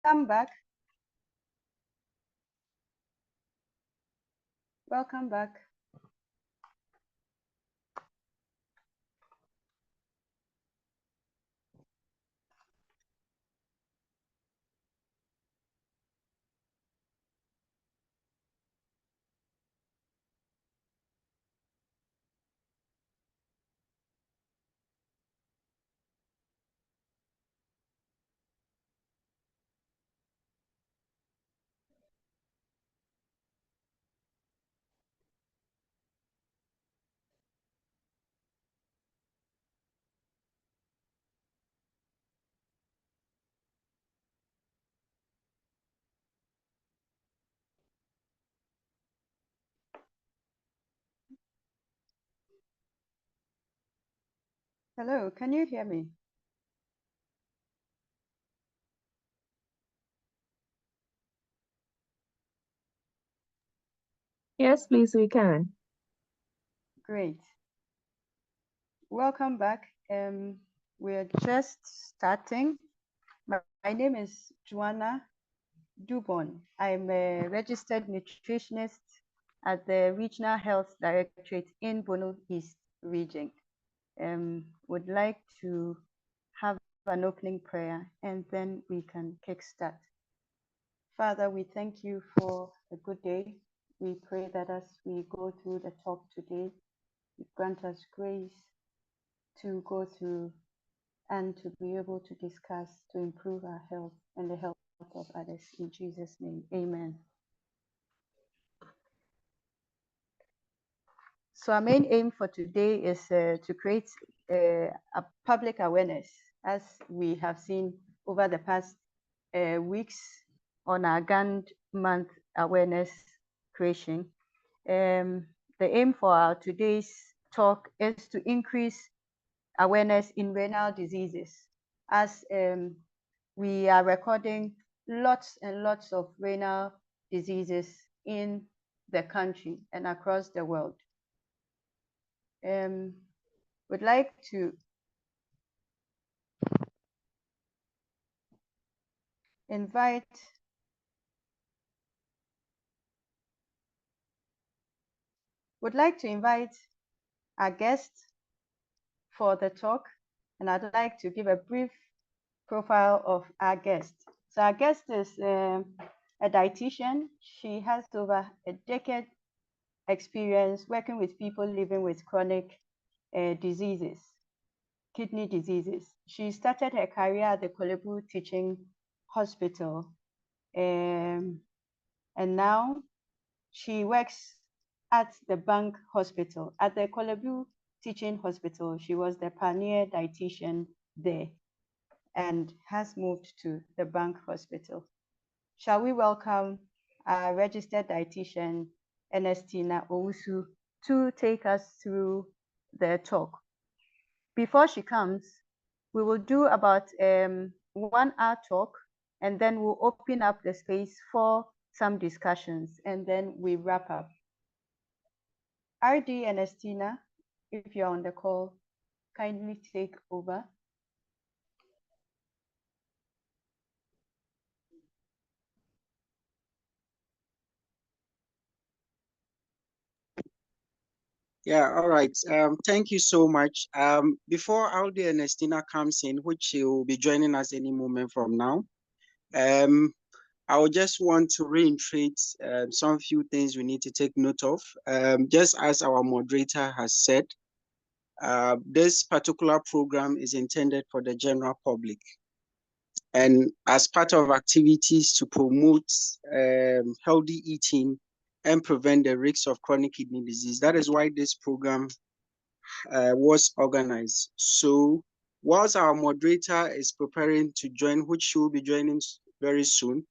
Welcome back. Welcome back. Hello, can you hear me? Yes, please, we can. Great. Welcome back. We're just starting. My name is Joanna Dubon. I'm a registered nutritionist at the Regional Health Directorate in Bono East region. Would like to have an opening prayer and then we can kickstart. Father, we thank you for a good day. We pray that as we go through the talk today, you grant us grace to go through and to be able to discuss to improve our health and the health of others. In Jesus' name, amen. So our main aim for today is to create a public awareness, as we have seen over the past weeks on our GAN month awareness creation. The aim for our today's talk is to increase awareness in renal diseases, as we are recording lots and lots of renal diseases in the country and across the world. Would like to invite our guest for the talk, and I'd like to give a brief profile of our guest. So our guest is a dietitian. She has over a decade experience working with people living with chronic diseases, kidney diseases. She started her career at the Kolebu Teaching Hospital, and now she works at the Bank Hospital. At the Kolebu Teaching Hospital, she was the pioneer dietitian there and has moved to the Bank Hospital. Shall we welcome our registered dietitian, Ernestina Owusu, to take us through the talk. Before she comes, we will do about 1 hour talk, and then we'll open up the space for some discussions, and then we wrap up. RD Ernestina, if you're on the call, kindly take over. Yeah, all right. Thank you so much. Before Aldi Ernestina comes in, which she will be joining us any moment from now, I would just want to reiterate some few things we need to take note of. Just as our moderator has said, this particular program is intended for the general public. And as part of activities to promote healthy eating and prevent the risks of chronic kidney disease. That is why this program was organized. So whilst our moderator is preparing to join, which she will be joining very soon,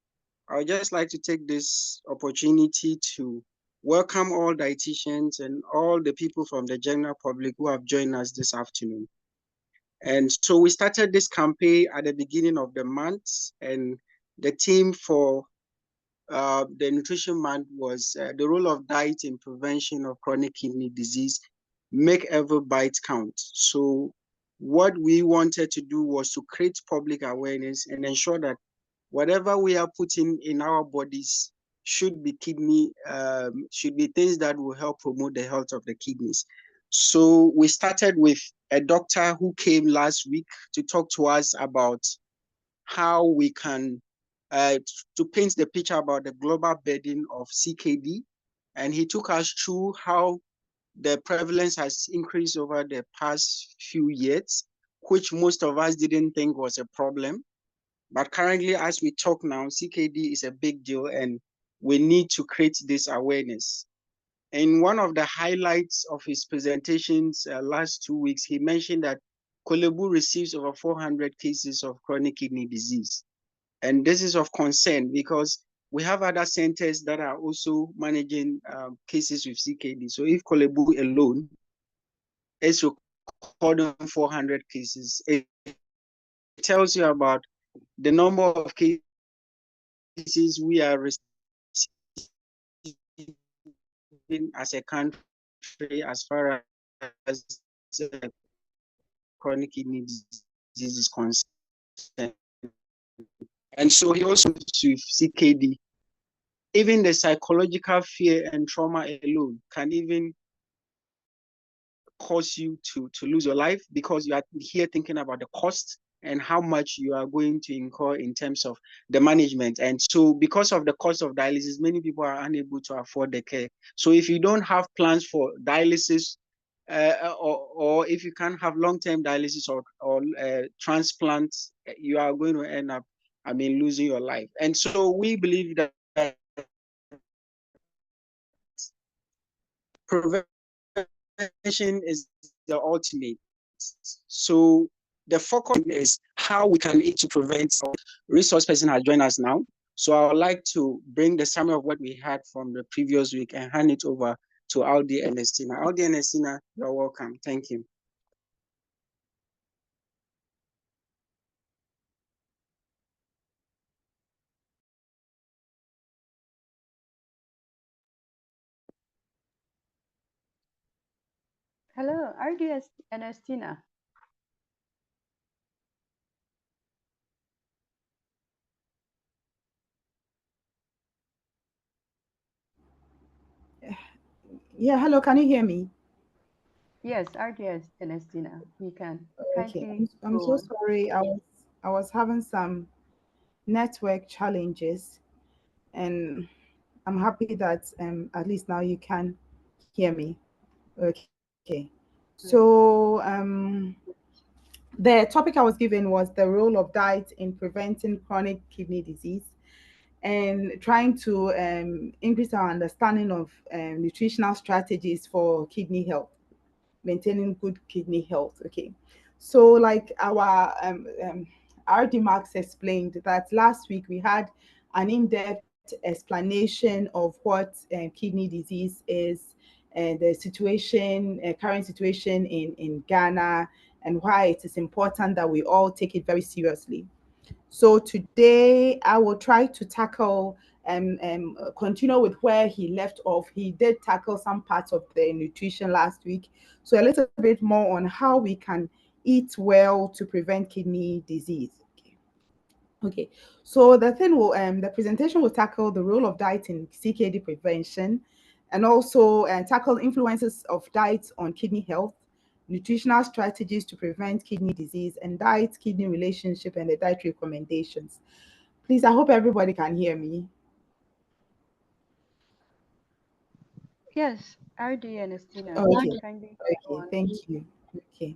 I would just like to take this opportunity to welcome all dietitians and all the people from the general public who have joined us this afternoon. And so we started this campaign at the beginning of the month, and the theme for the nutrition month was the role of diet in prevention of chronic kidney disease, make every bite count. So what we wanted to do was to create public awareness and ensure that whatever we are putting in our bodies should be should be things that will help promote the health of the kidneys. So we started with a doctor who came last week to talk to us about how we can to paint the picture about the global burden of CKD. And he took us through how the prevalence has increased over the past few years, which most of us didn't think was a problem. But currently, as we talk now, CKD is a big deal and we need to create this awareness. In one of the highlights of his presentations last 2 weeks, he mentioned that Kolebu receives over 400 cases of chronic kidney disease. And this is of concern because we have other centers that are also managing cases with CKD. So if Kolebu alone is recording 400 cases, it tells you about the number of cases we are receiving as a country as far as chronic kidney disease is concerned. And so he also with CKD, even the psychological fear and trauma alone can even cause you to lose your life, because you are here thinking about the cost and how much you are going to incur in terms of the management. And so because of the cost of dialysis, many people are unable to afford the care. So if you don't have plans for dialysis, or if you can't have long-term dialysis or transplant, you are going to end up, losing your life. And so we believe that prevention is the ultimate. So the focus is how we can aid to prevent. Resource person has joined us now. So I would like to bring the summary of what we had from the previous week and hand it over to Aldi and Estina. Aldi and Estina, you're welcome. Thank you. Hello, RDS and Estina. Yeah, hello, can you hear me? Yes, RDS and Estina. We can. Okay, Kindly I'm go so on. sorry. I was having some network challenges, and I'm happy that at least now you can hear me. Okay. Yes. So the topic I was given was the role of diet in preventing chronic kidney disease and trying to increase our understanding of nutritional strategies for kidney health, maintaining good kidney health. Okay, so like our RD Max explained that last week we had an in-depth explanation of what kidney disease is, and the situation, current situation in Ghana, and why it is important that we all take it very seriously. So today I will try to tackle continue with where he left off. He did tackle some parts of the nutrition last week. So a little bit more on how we can eat well to prevent kidney disease. Okay. So the presentation will tackle the role of diet in CKD prevention, and also tackle influences of diet on kidney health, nutritional strategies to prevent kidney disease, and diet kidney relationship and the dietary recommendations. Please, I hope everybody can hear me. Yes, RD and Estina. Okay. Kindly go Okay. on. Thank you. Okay.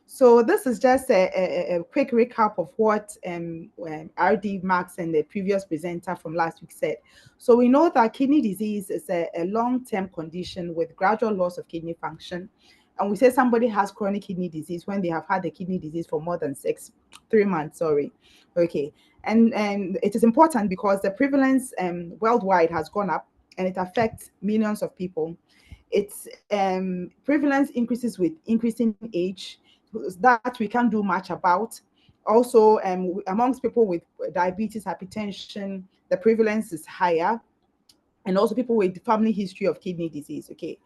So this is just a quick recap of what RD Max and the previous presenter from last week said. So we know that kidney disease is a long-term condition with gradual loss of kidney function. And we say somebody has chronic kidney disease when they have had the kidney disease for more than 3 months, sorry. Okay. And it is important because the prevalence worldwide has gone up and it affects millions of people. Its prevalence increases with increasing age, that we can't do much about. Also, amongst people with diabetes, hypertension, the prevalence is higher, and also people with family history of kidney disease. Okay,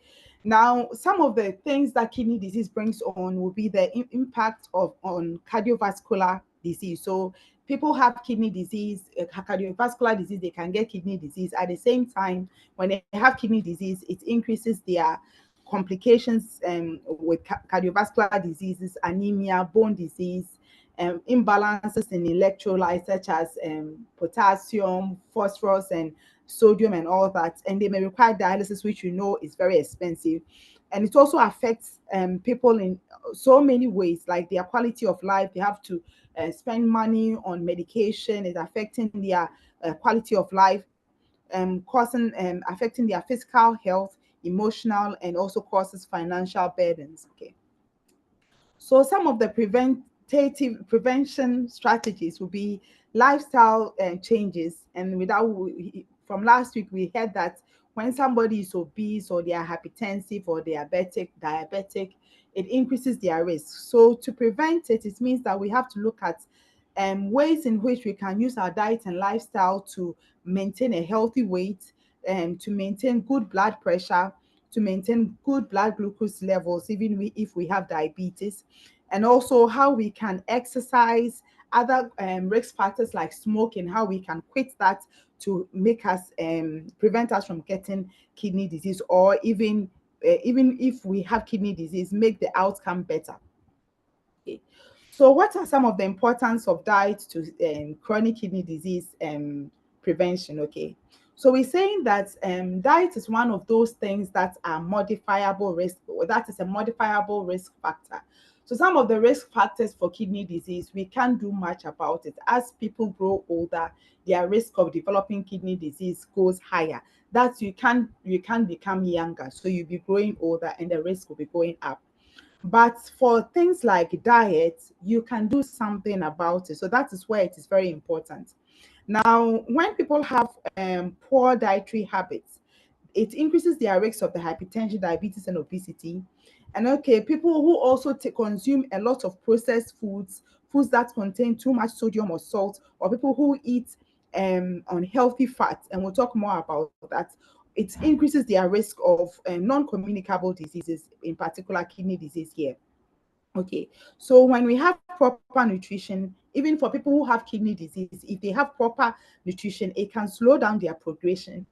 now some of the things that kidney disease brings on will be the impact of on cardiovascular disease. So people have kidney disease, cardiovascular disease, they can get kidney disease. At the same time, when they have kidney disease, it increases their complications with cardiovascular diseases, anemia, bone disease, imbalances in electrolytes such as potassium, phosphorus, and sodium, and all that. And they may require dialysis, which you know is very expensive. And it also affects people in so many ways, like their quality of life. They have to spend money on medication. It's affecting their quality of life, causing affecting their physical health, emotional, and also causes financial burdens. Okay. So some of the prevention strategies will be lifestyle changes. And from last week, we heard that when somebody is obese or they are hypertensive or diabetic, it increases their risk. So to prevent it, it means that we have to look at ways in which we can use our diet and lifestyle to maintain a healthy weight, and to maintain good blood pressure, to maintain good blood glucose levels, even if we have diabetes, and also how we can exercise, other risk factors like smoking, how we can quit that to make us prevent us from getting kidney disease, or even if we have kidney disease, make the outcome better. Okay. So what are some of the importance of diet to chronic kidney disease prevention? Okay. So we're saying that diet is one of those things that are modifiable risk, or that is a modifiable risk factor. So some of the risk factors for kidney disease, we can't do much about it. As people grow older, their risk of developing kidney disease goes higher. That's you can't become younger. So you'll be growing older and the risk will be going up. But for things like diet, you can do something about it. So that is where it is very important. Now, when people have poor dietary habits, it increases their risks of the hypertension, diabetes, and obesity. And okay, people who also consume a lot of processed foods that contain too much sodium or salt, or people who eat unhealthy fats, and we'll talk more about that. It increases their risk of non-communicable diseases, in particular kidney disease here. Okay, so when we have proper nutrition, even for people who have kidney disease, if they have proper nutrition, it can slow down their progression,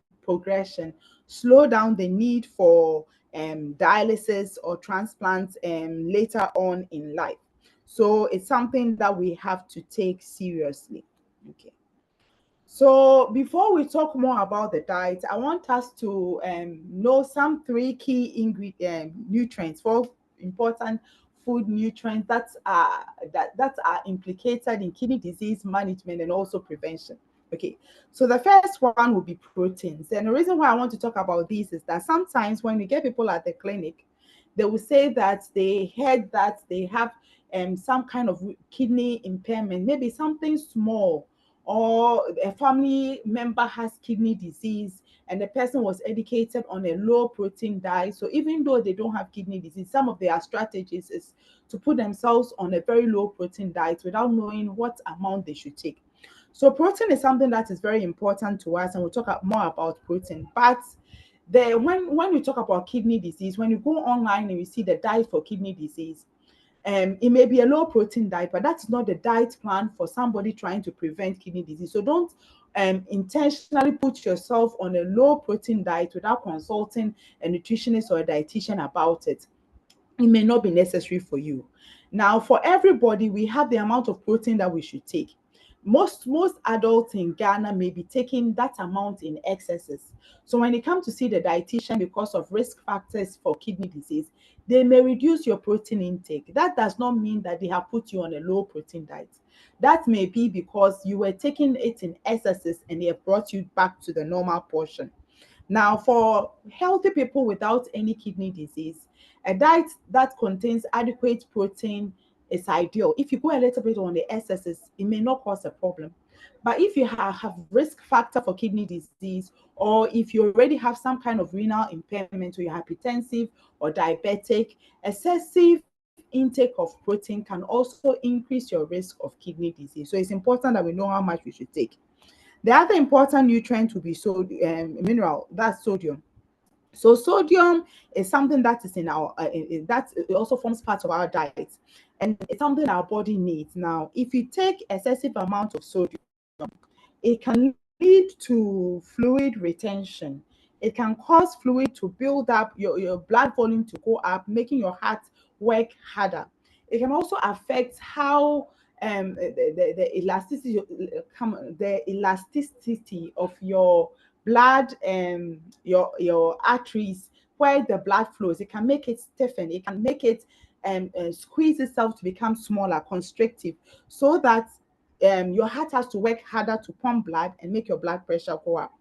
slow down the need for dialysis or transplants later on in life. So it's something that we have to take seriously. Okay. So before we talk more about the diet, I want us to know some three key nutrients, four important food nutrients that are implicated in kidney disease management and also prevention. Okay, so the first one will be proteins. And the reason why I want to talk about these is that sometimes when we get people at the clinic, they will say that they heard that they have some kind of kidney impairment, maybe something small, or a family member has kidney disease and the person was educated on a low protein diet. So even though they don't have kidney disease, some of their strategies is to put themselves on a very low protein diet without knowing what amount they should take. So protein is something that is very important to us, and we'll talk more about protein. But when we talk about kidney disease, when you go online and you see the diet for kidney disease, it may be a low protein diet, but that's not the diet plan for somebody trying to prevent kidney disease. So don't intentionally put yourself on a low protein diet without consulting a nutritionist or a dietitian about it. It may not be necessary for you. Now, for everybody, we have the amount of protein that we should take. Most adults in Ghana may be taking that amount in excesses. So when you come to see the dietitian because of risk factors for kidney disease, they may reduce your protein intake. That does not mean that they have put you on a low protein diet. That may be because you were taking it in excesses and they have brought you back to the normal portion. Now, for healthy people without any kidney disease, a diet that contains adequate protein is ideal. If you go a little bit on the excesses, it may not cause a problem. But if you have risk factor for kidney disease, or if you already have some kind of renal impairment, or you're hypertensive or diabetic, excessive intake of protein can also increase your risk of kidney disease. So it's important that we know how much we should take. The other important nutrient will be mineral, that's sodium. So sodium is something that is in our that also forms part of our diet. and it's something our body needs. Now, if you take excessive amount of sodium, it can lead to fluid retention. It can cause fluid to build up, your blood volume to go up, making your heart work harder. It can also affect how the elasticity of your blood, your arteries, where the blood flows. It can make it stiffen. It can make it squeeze itself to become smaller, constrictive, so that your heart has to work harder to pump blood and make your blood pressure go up.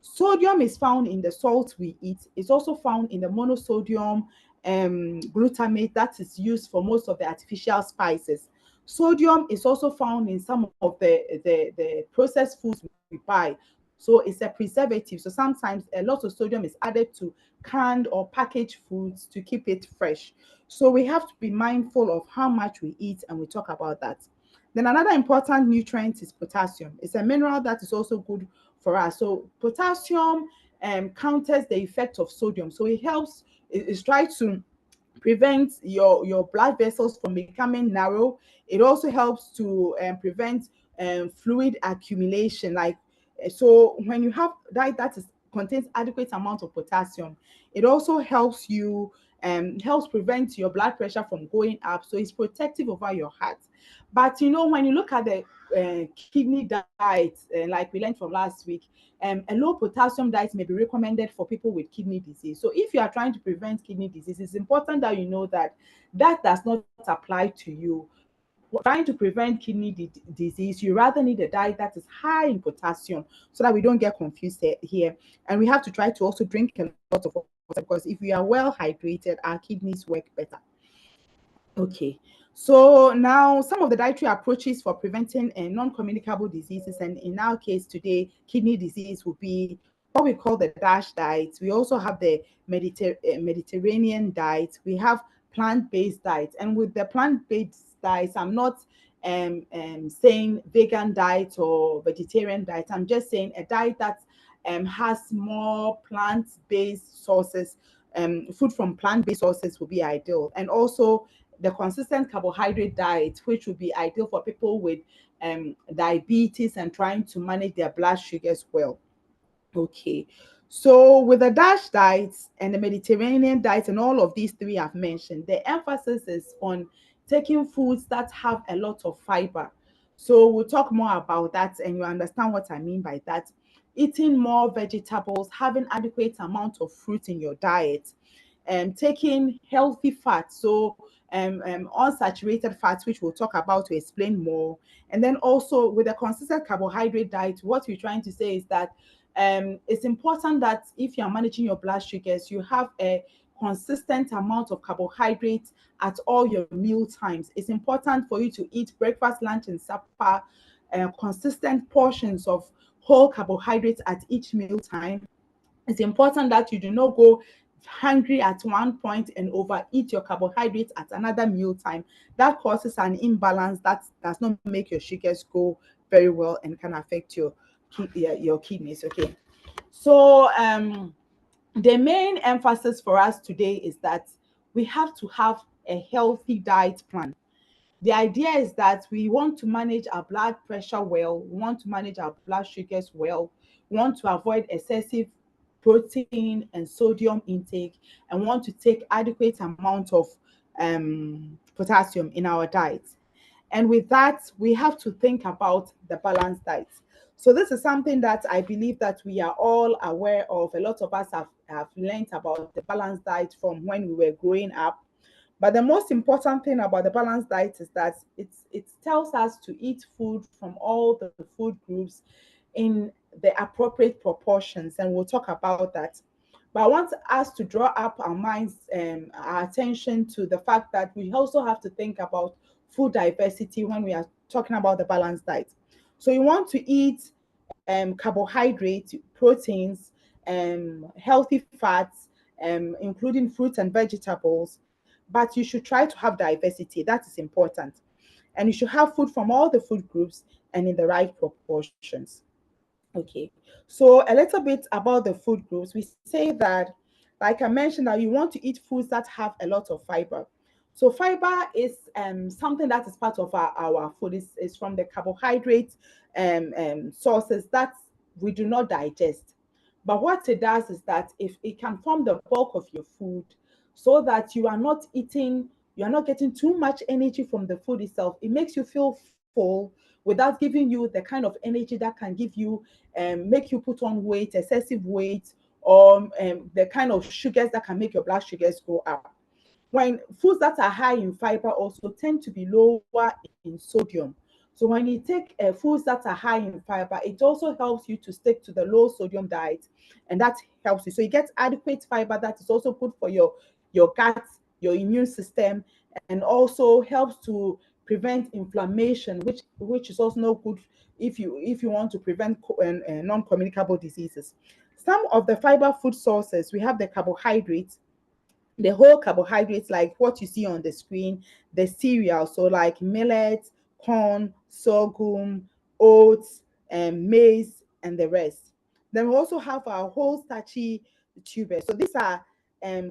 Sodium is found in the salt we eat. It's also found in the monosodium glutamate that is used for most of the artificial spices. Sodium is also found in some of the processed foods we buy. So it's a preservative. So sometimes a lot of sodium is added to canned or packaged foods to keep it fresh. So we have to be mindful of how much we eat, and we talk about that. Then another important nutrient is potassium. It's a mineral that is also good for us. So potassium counters the effect of sodium. So it helps, it's trying to prevent your blood vessels from becoming narrow. It also helps to prevent fluid accumulation. Like so, when you have diet that is contains adequate amount of potassium, it also helps prevent your blood pressure from going up. So it's protective over your heart. But when you look at the kidney diet, like we learned from last week, a low potassium diet may be recommended for people with kidney disease. So if you are trying to prevent kidney disease, it's important that you know that that does not apply to you. Trying to prevent kidney disease, you rather need a diet that is high in potassium, so that we don't get confused here. And we have to try to also drink a lot of water, because if we are well hydrated, our kidneys work better. Okay, so now some of the dietary approaches for preventing non-communicable diseases, and in our case today, kidney disease, will be what we call the DASH diet. We also have the Mediterranean diet. We have plant-based diets, and with the plant-based diets, I'm not saying vegan diet or vegetarian diet. I'm just saying a diet that has more plant-based sources. Food from plant-based sources will be ideal, and also the consistent carbohydrate diet, which would be ideal for people with diabetes and trying to manage their blood sugars well. Okay, so with the DASH diets and the Mediterranean diet and all of these three I've mentioned, the emphasis is on taking foods that have a lot of fiber. So we'll talk more about that, and you understand what I mean by that. Eating more vegetables, having adequate amount of fruit in your diet, and taking healthy fats, so unsaturated fats, which we'll talk about to explain more. And then also with a consistent carbohydrate diet, what we're trying to say is that it's important that if you're managing your blood sugars, you have a consistent amount of carbohydrates at all your meal times. It's important for you to eat breakfast, lunch, and supper, consistent portions of whole carbohydrates at each meal time. It's important that you do not go hungry at one point and overeat your carbohydrates at another meal time. That causes an imbalance that does not make your sugars go very well and can affect your kidneys. Okay, so the main emphasis for us today is that we have to have a healthy diet plan. The idea is that we want to manage our blood pressure well, we want to manage our blood sugars well, we want to avoid excessive protein and sodium intake, and want to take adequate amount of potassium in our diet. And with that, we have to think about the balanced diet. So this is something that I believe that we are all aware of. A lot of us have learned about the balanced diet from when we were growing up. But the most important thing about the balanced diet is that it tells us to eat food from all the food groups in the appropriate proportions, and we'll talk about that. But I want us to draw up our minds and our attention to the fact that we also have to think about food diversity when we are talking about the balanced diet. So you want to eat carbohydrates, proteins, healthy fats, including fruits and vegetables, but you should try to have diversity. That is important. And you should have food from all the food groups and in the right proportions. Okay, so a little bit about the food groups. We say that, like I mentioned, that you want to eat foods that have a lot of fiber. So fiber is something that is part of our food. Is from the carbohydrate sources that we do not digest. But what it does is that if it can form the bulk of your food, so that you are not eating, you are not getting too much energy from the food itself. It makes you feel full without giving you the kind of energy that can give you make you put on weight, excessive weight, or the kind of sugars that can make your blood sugars go up. When foods that are high in fiber also tend to be lower in sodium. So when you take foods that are high in fiber, it also helps you to stick to the low sodium diet, and that helps you. So you get adequate fiber that is also good for your gut, your immune system, and also helps to prevent inflammation, which is also no good if you want to prevent non-communicable diseases. Some of the fiber food sources, we have the carbohydrates, the whole carbohydrates like what you see on the screen, the cereal, so like millet, corn, sorghum, oats, and maize, and the rest. Then we also have our whole starchy tubers. So these are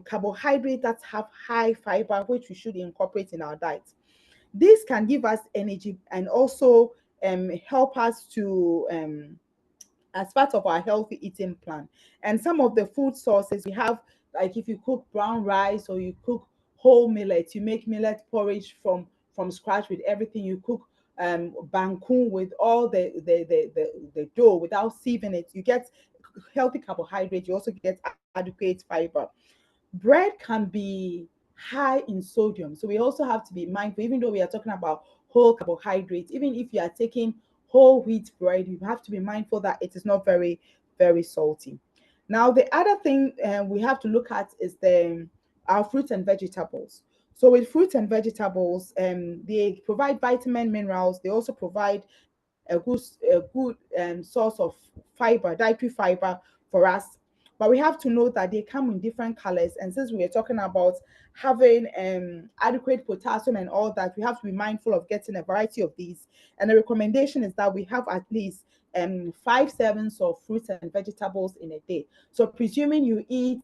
carbohydrates that have high fiber, which we should incorporate in our diet. This can give us energy and also help us to as part of our healthy eating plan. And some of the food sources we have, like if you cook brown rice or you cook whole millet, you make millet porridge from scratch with everything. You cook bankun with all the dough without sieving it. You get healthy carbohydrate. You also get adequate fiber. Bread can be high in sodium. So we also have to be mindful, even though we are talking about whole carbohydrates, even if you are taking whole wheat bread, you have to be mindful that it is not very, very salty. Now, the other thing we have to look at is our fruits and vegetables. So with fruits and vegetables, they provide vitamin, minerals. They also provide a good source of fiber, dietary fiber for us. But we have to know that they come in different colors. And since we are talking about having adequate potassium and all that, we have to be mindful of getting a variety of these. And the recommendation is that we have at least 5 servings of fruits and vegetables in a day. So presuming you eat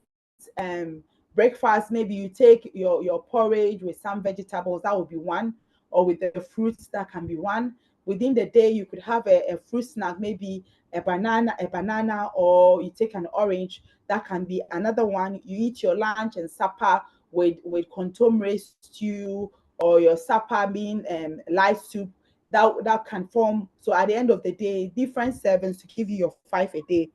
breakfast, maybe you take your porridge with some vegetables, that would be one, or with the fruits, that can be one. Within the day, you could have a fruit snack, maybe a banana, or you take an orange. That can be another one. You eat your lunch and supper with contomere stew, or your supper being light soup. That can form. So at the end of the day, different servings to give you your 5 a day,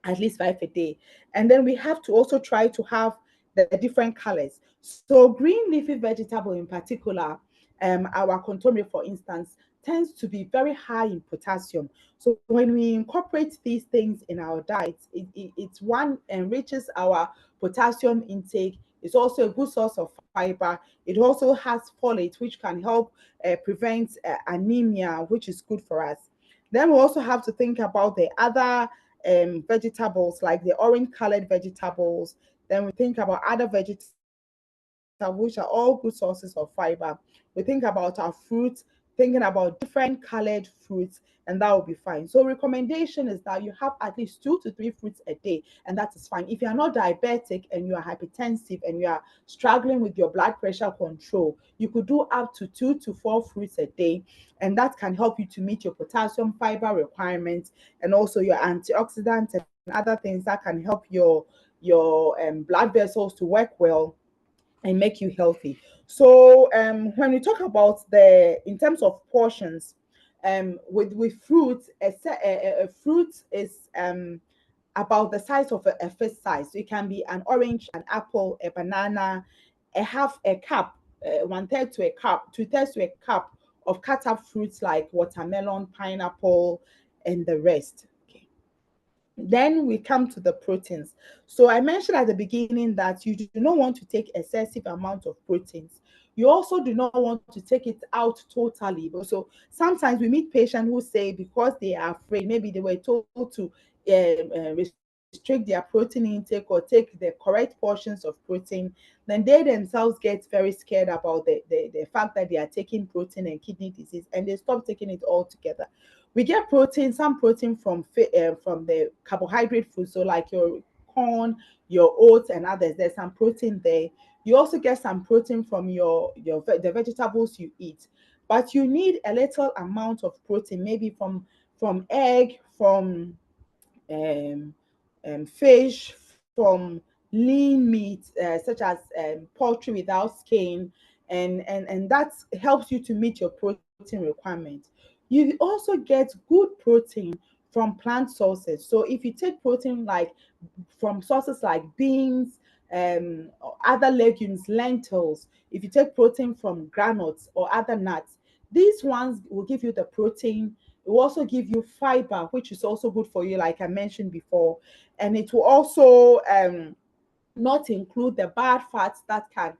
at least 5 a day. And then we have to also try to have the different colors. So green leafy vegetable in particular, our contomere, for instance, tends to be very high in potassium. So when we incorporate these things in our diet, it's one, enriches our potassium intake. It's also a good source of fiber. It also has folate, which can help prevent anemia, which is good for us. Then we also have to think about the other vegetables, like the orange colored vegetables. Then we think about other vegetables, which are all good sources of fiber. We think about our fruits, thinking about different colored fruits, and that will be fine. So recommendation is that you have at least 2 to 3 fruits a day, and that is fine. If you are not diabetic and you are hypertensive and you are struggling with your blood pressure control, you could do up to 2 to 4 fruits a day, and that can help you to meet your potassium fiber requirements, and also your antioxidants and other things that can help your blood vessels to work well and make you healthy. So when we talk about the in terms of portions, with fruits, a fruit is about the size of a fist size. So it can be an orange, an apple, a banana, a half a cup, 1/3 to a cup, 2/3 to a cup of cut up fruits like watermelon, pineapple, and the rest. Okay. Then we come to the proteins. So I mentioned at the beginning that you do not want to take excessive amount of proteins. You also do not want to take it out totally. So sometimes we meet patients who say because they are afraid, maybe they were told to restrict their protein intake or take the correct portions of protein, then they themselves get very scared about the fact that they are taking protein and kidney disease, and they stop taking it altogether. We get protein, some protein from the carbohydrate food, so like your corn, your oats, and others. There's some protein there. You also get some protein from the vegetables you eat, but you need a little amount of protein, maybe from egg, from um, fish, from lean meat, such as poultry without skin, and that helps you to meet your protein requirement. You also get good protein from plant sources. So if you take protein like from sources like beans, or other legumes, lentils, if you take protein from granules or other nuts, these ones will give you the protein. It will also give you fiber, which is also good for you, like I mentioned before. And it will also not include the bad fats that can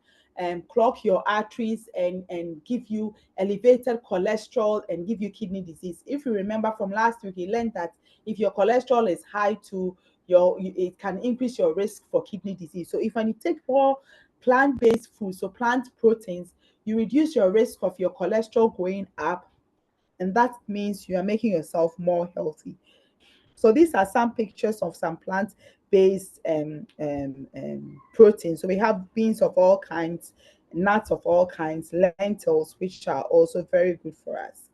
clog your arteries and give you elevated cholesterol and give you kidney disease. If you remember from last week, you learned that if your cholesterol is high to it can increase your risk for kidney disease. So if when you take more plant-based food, so plant proteins, you reduce your risk of your cholesterol going up, and that means you are making yourself more healthy. So these are some pictures of some plant-based proteins. So we have beans of all kinds, nuts of all kinds, lentils, which are also very good for us.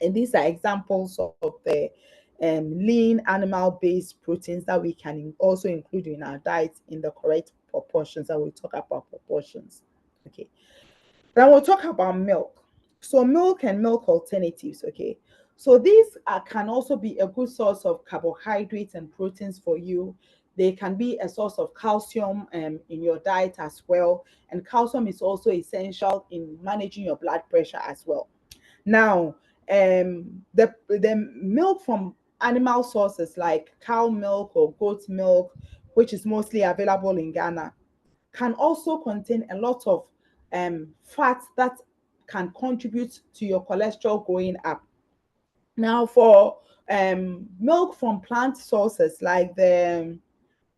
And these are examples of the lean animal-based proteins that we can also include in our diet in the correct proportions. And we'll talk about proportions. Okay. Then we'll talk about milk. So milk and milk alternatives, okay? So these can also be a good source of carbohydrates and proteins for you. They can be a source of calcium in your diet as well. And calcium is also essential in managing your blood pressure as well. Now, the milk from animal sources like cow milk or goat milk, which is mostly available in Ghana, can also contain a lot of fats that can contribute to your cholesterol going up. Now, for milk from plant sources like the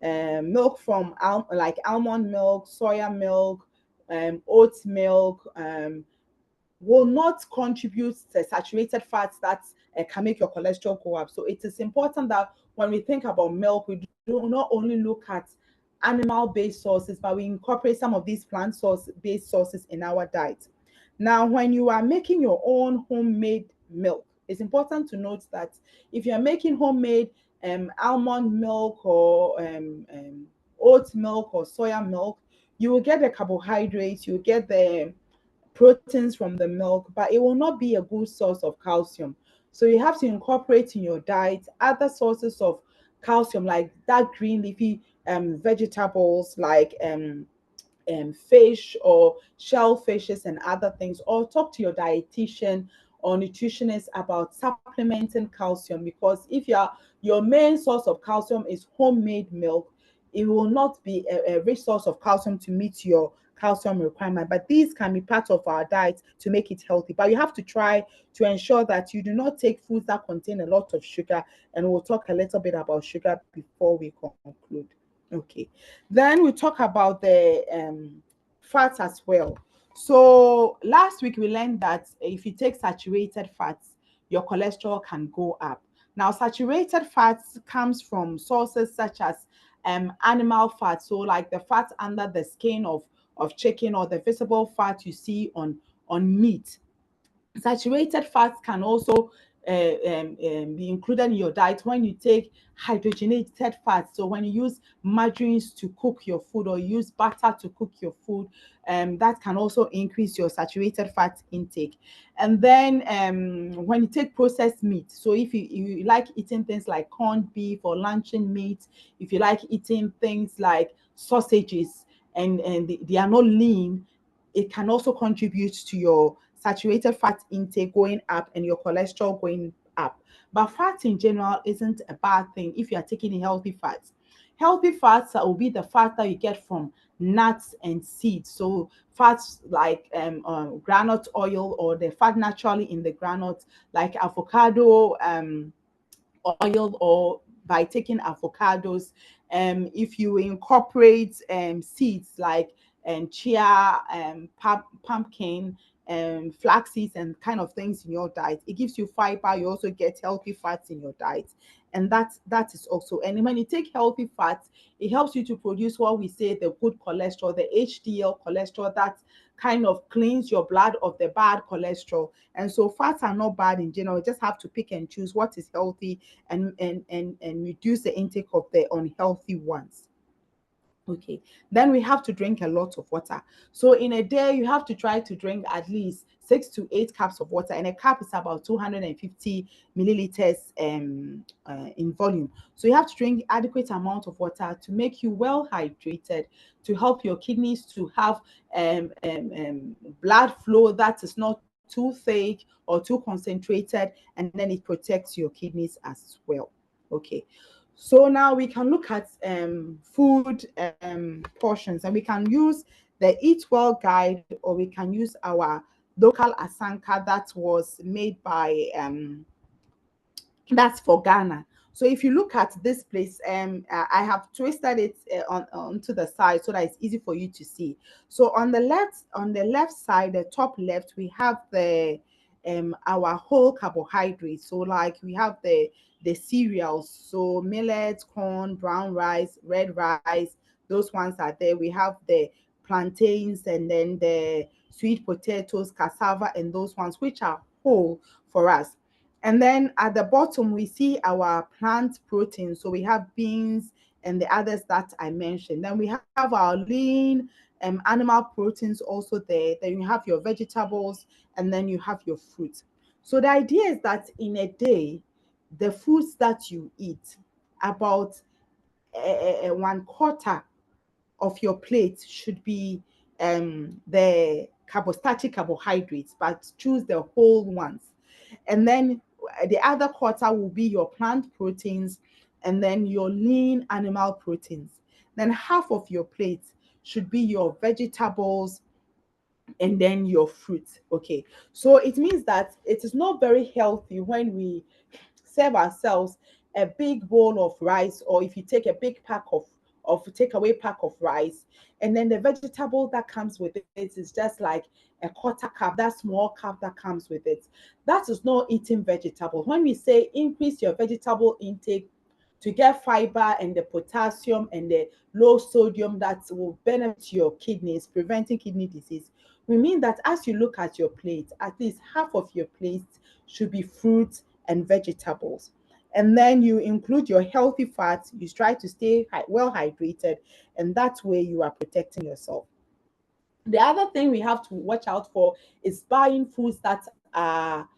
milk from like almond milk, soya milk, oat milk, will not contribute to saturated fats that can make your cholesterol go up. So it is important that when we think about milk, we do not only look at animal-based sources, but we incorporate some of these plant source-based sources in our diet. Now, when you are making your own homemade milk, it's important to note that if you're making homemade almond milk or oat milk or soya milk, you will get the carbohydrates, you will get the proteins from the milk, but it will not be a good source of calcium. So you have to incorporate in your diet other sources of calcium, like dark green leafy vegetables, like fish or shellfishes and other things, or talk to your dietitian or nutritionist about supplementing calcium, because if your main source of calcium is homemade milk, it will not be a rich source of calcium to meet your calcium requirement. But these can be part of our diet to make it healthy. But you have to try to ensure that you do not take foods that contain a lot of sugar. And we'll talk a little bit about sugar before we conclude. Okay. Then we talk about the fats as well. So last week we learned that if you take saturated fats, your cholesterol can go up. Now, saturated fats comes from sources such as animal fat, so like the fat under the skin of chicken, or the visible fat you see on meat. Saturated fats can also be included in your diet when you take hydrogenated fats. So when you use margarines to cook your food, or use butter to cook your food, that can also increase your saturated fat intake. And then when you take processed meat, so if you like eating things like corned beef or luncheon meat, if you like eating things like sausages, and they are not lean, it can also contribute to your saturated fat intake going up and your cholesterol going up. But fat in general isn't a bad thing if you are taking healthy fats. Healthy fats will be the fat that you get from nuts and seeds. So fats like granite oil, or the fat naturally in the granite, like avocado oil, or by taking avocados. If you incorporate seeds like chia, pumpkin, flax seeds, and kind of things in your diet, it gives you fiber. You also get healthy fats in your diet. and that is also. And when you take healthy fats, it helps you to produce what we say the good cholesterol, the HDL cholesterol, that kind of cleans your blood of the bad cholesterol. And so fats are not bad in general. You just have to pick and choose what is healthy, and reduce the intake of the unhealthy ones. Okay, then we have to drink a lot of water. So in a day, you have to try to drink at least 6 to 8 cups of water, and a cup is about 250 milliliters in volume. So you have to drink adequate amount of water to make you well hydrated, to help your kidneys to have blood flow that is not too thick or too concentrated, and then it protects your kidneys as well. Okay, so now we can look at food portions, and we can use the Eat Well guide, or we can use our local asanka that was made by that's for Ghana. So if you look at this place, I have twisted it onto the side so that it's easy for you to see. So on the left side, the top left, we have the our whole carbohydrates. So like we have the cereals, so millet, corn, brown rice, red rice, those ones are there. We have the plantains, and then the sweet potatoes, cassava, and those ones which are whole for us. And then at the bottom, we see our plant protein. So we have beans and the others that I mentioned. Then we have our lean animal proteins also there. Then you have your vegetables, and then you have your fruit. So the idea is that in a day, the foods that you eat, about 1/4 of your plate should be the starchy carbohydrates, but choose the whole ones. And then the other quarter will be your plant proteins, and then your lean animal proteins. Then half of your plate should be your vegetables, and then your fruit. Okay, so it means that it is not very healthy when we serve ourselves a big bowl of rice, or if you take a big pack of takeaway pack of rice, and then the vegetable that comes with it is just like a 1/4 cup, that small cup that comes with it. That is not eating vegetable. When we say increase your vegetable intake to get fiber and the potassium and the low sodium that will benefit your kidneys, preventing kidney disease, we mean that as you look at your plate, at least half of your plate should be fruits and vegetables. And then you include your healthy fats, you try to stay well hydrated, and that way you are protecting yourself. The other thing we have to watch out for is buying foods that are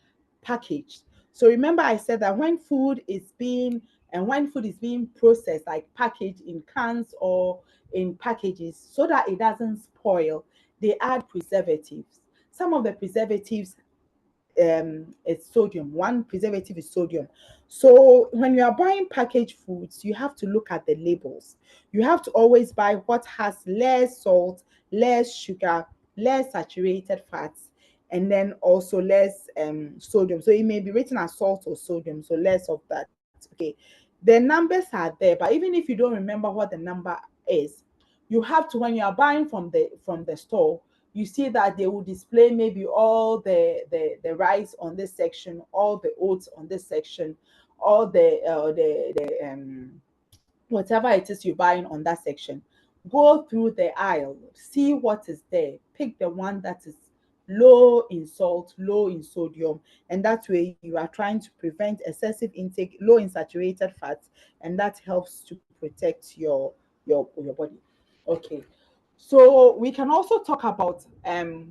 packaged. So remember I said that when food is being processed, like packaged in cans or in packages, so that it doesn't spoil, they add preservatives. Some of the preservatives it's sodium. One preservative is sodium. So when you are buying packaged foods, you have to look at the labels. You have to always buy what has less salt, less sugar, less saturated fats, and then also less sodium. So it may be written as salt or sodium, so less of that. Okay, the numbers are there, but even if you don't remember what the number is, you have to, when you are buying from the store, you see that they will display maybe all the rice on this section, all the oats on this section, all the whatever it is you're buying on that section. Go through the aisle, see what is there, pick the one that is low in salt, low in sodium, and that way you are trying to prevent excessive intake, low in saturated fats, and that helps to protect your body. Okay, so we can also talk about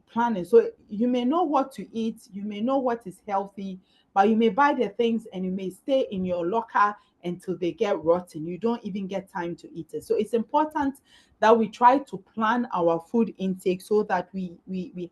planning. So you may know what to eat, you may know what is healthy, but you may buy the things and you may stay in your locker until they get rotten. You don't even get time to eat it. So it's important that we try to plan our food intake so that we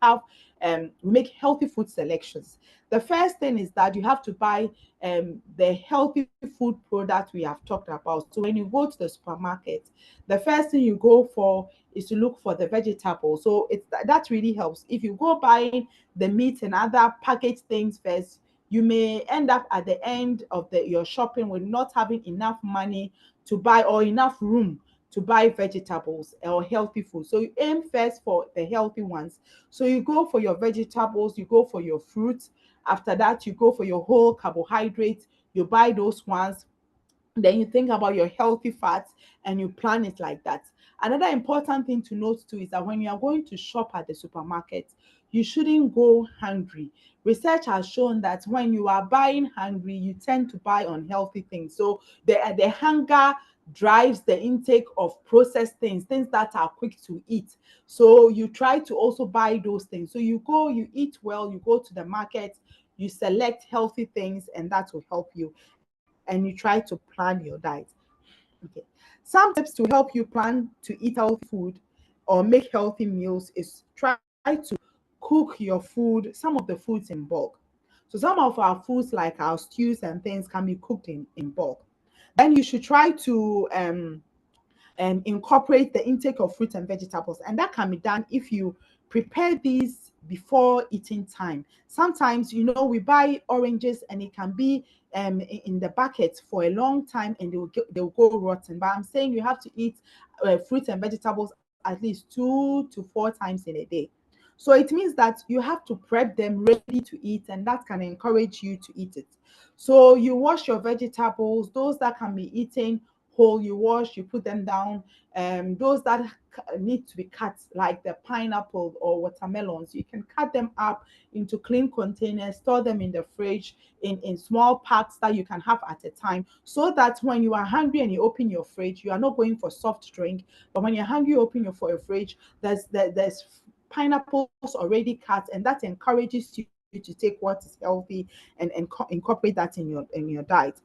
have we make healthy food selections. The first thing is that you have to buy the healthy food product we have talked about. So when you go to the supermarket, the first thing you go for is to look for the vegetables. So that really helps. If you go buying the meat and other packaged things first, you may end up at the end of your shopping with not having enough money to buy, or enough room to buy vegetables or healthy food. So you aim first for the healthy ones. So you go for your vegetables, you go for your fruits. After that, you go for your whole carbohydrates. You buy those ones. Then you think about your healthy fats and you plan it like that. Another important thing to note too is that when you are going to shop at the supermarket, you shouldn't go hungry. Research has shown that when you are buying hungry, you tend to buy unhealthy things. So the hunger drives the intake of processed things, things that are quick to eat. So you try to also buy those things. So you go, you eat well, you go to the market, you select healthy things, and that will help you. And you try to plan your diet. Okay. Some tips to help you plan to eat healthy food or make healthy meals is try to cook your food, some of the foods in bulk. So some of our foods like our stews and things can be cooked in bulk. Then you should try to incorporate the intake of fruits and vegetables. And that can be done if you prepare these before eating time. Sometimes, we buy oranges and it can be in the bucket for a long time and they'll go rotten. But I'm saying you have to eat fruits and vegetables at least 2 to 4 times in a day. So it means that you have to prep them ready to eat, and that can encourage you to eat it. So you wash your vegetables, those that can be eaten whole, you wash, you put them down. Those that need to be cut, like the pineapple or watermelons, you can cut them up into clean containers, store them in the fridge in small packs that you can have at a time, so that when you are hungry and you open your fridge, you are not going for soft drink. But when you're hungry, you open your fridge, there's pineapples already cut, and that encourages you to take what is healthy and incorporate that in your diet.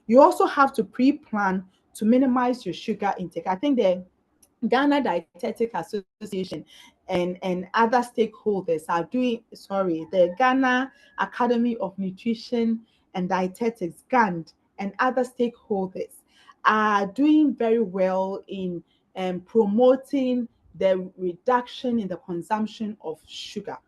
You also have to pre-plan to minimize your sugar intake. I think the Ghana Dietetic Association and other stakeholders are doing, the Ghana Academy of Nutrition and Dietetics, GAND, and other stakeholders are doing very well in promoting the reduction in the consumption of sugar.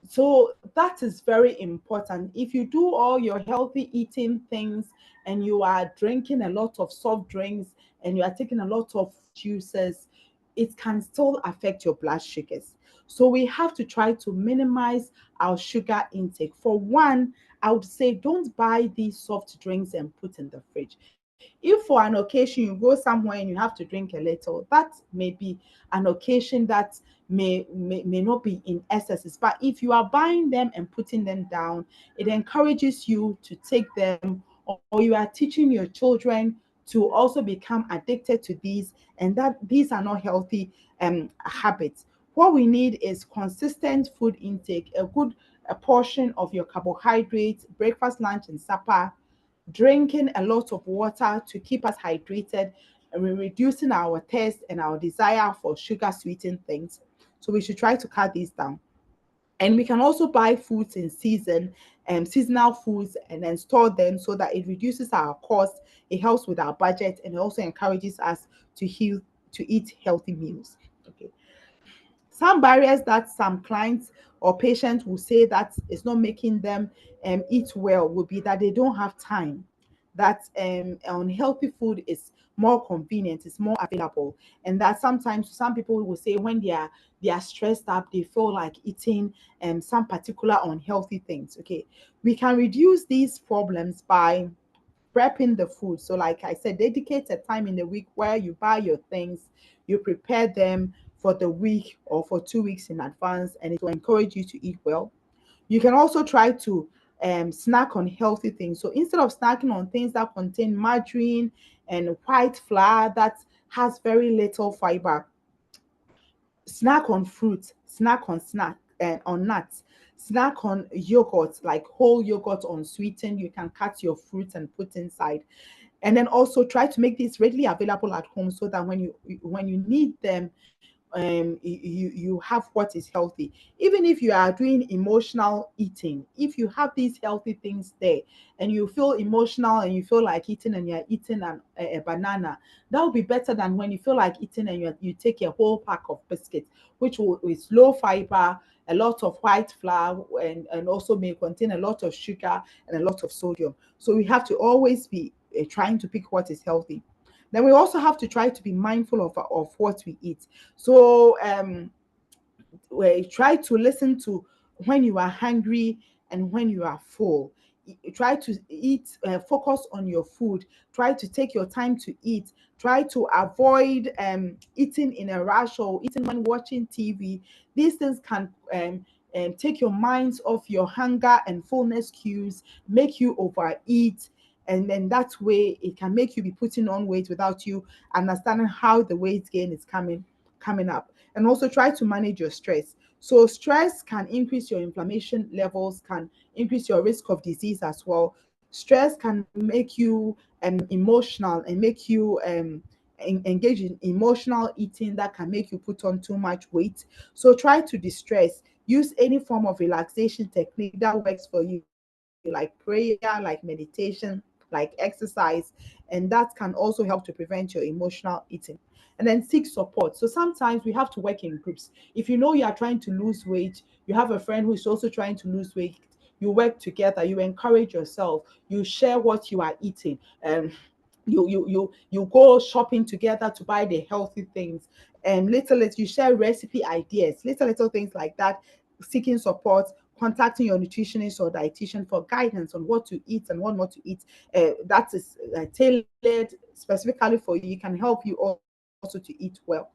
So that is very important. If you do all your healthy eating things and you are drinking a lot of soft drinks and you are taking a lot of juices, it can still affect your blood sugars. So we have to try to minimize our sugar intake. For one, I would say don't buy these soft drinks and put in the fridge. If for an occasion you go somewhere and you have to drink a little, that may be an occasion that may not be in excesses. But if you are buying them and putting them down, it encourages you to take them, or you are teaching your children to also become addicted to these, and that these are not healthy habits. What we need is consistent food intake, a portion of your carbohydrates, breakfast, lunch, and supper, drinking a lot of water to keep us hydrated, and we're reducing our thirst and our desire for sugar sweetened things. So we should try to cut these down. And we can also buy foods in season, seasonal foods, and then store them so that it reduces our cost, it helps with our budget, and it also encourages us to eat healthy meals. Okay. Some barriers that some clients or patients will say that is not making them eat well will be that they don't have time, that unhealthy food is more convenient, it's more available, and that sometimes some people will say when they are stressed up, they feel like eating some particular unhealthy things. Okay, we can reduce these problems by prepping the food. So, like I said, dedicate a time in the week where you buy your things, you prepare them for the week or for 2 weeks in advance, and it will encourage you to eat well. You can also try to snack on healthy things. So instead of snacking on things that contain margarine and white flour that has very little fiber, snack on fruit, snack on nuts, snack on yogurt, like whole yogurt unsweetened. You can cut your fruits and put inside, and then also try to make these readily available at home so that when you need them, you have what is healthy. Even if you are doing emotional eating, if you have these healthy things there and you feel emotional and you feel like eating and you're eating a banana, that will be better than when you feel like eating and you take a whole pack of biscuits, which is low fiber, a lot of white flour, and also may contain a lot of sugar and a lot of sodium. So we have to always be trying to pick what is healthy. Then we also have to try to be mindful of what we eat. So we try to listen to when you are hungry and when you are full. try to eat, focus on your food, try to take your time to eat, try to avoid eating in a rush or eating when watching TV. These things can take your minds off your hunger and fullness cues, make you overeat, and then that way it can make you be putting on weight without you understanding how the weight gain is coming up. And also try to manage your stress. So stress can increase your inflammation levels, can increase your risk of disease as well. Stress can make you emotional and make you engage in emotional eating that can make you put on too much weight. So try to distress. Use any form of relaxation technique that works for you, like prayer, like meditation, like exercise, and that can also help to prevent your emotional eating. And then seek support. So sometimes we have to work in groups. If you know you are trying to lose weight, you have a friend who is also trying to lose weight, you work together, you encourage yourself, you share what you are eating. You go shopping together to buy the healthy things, and little you share recipe ideas, little things like that. Seeking support, contacting your nutritionist or dietitian for guidance on what to eat and what not to eat, that is tailored specifically for you, can help you also to eat well.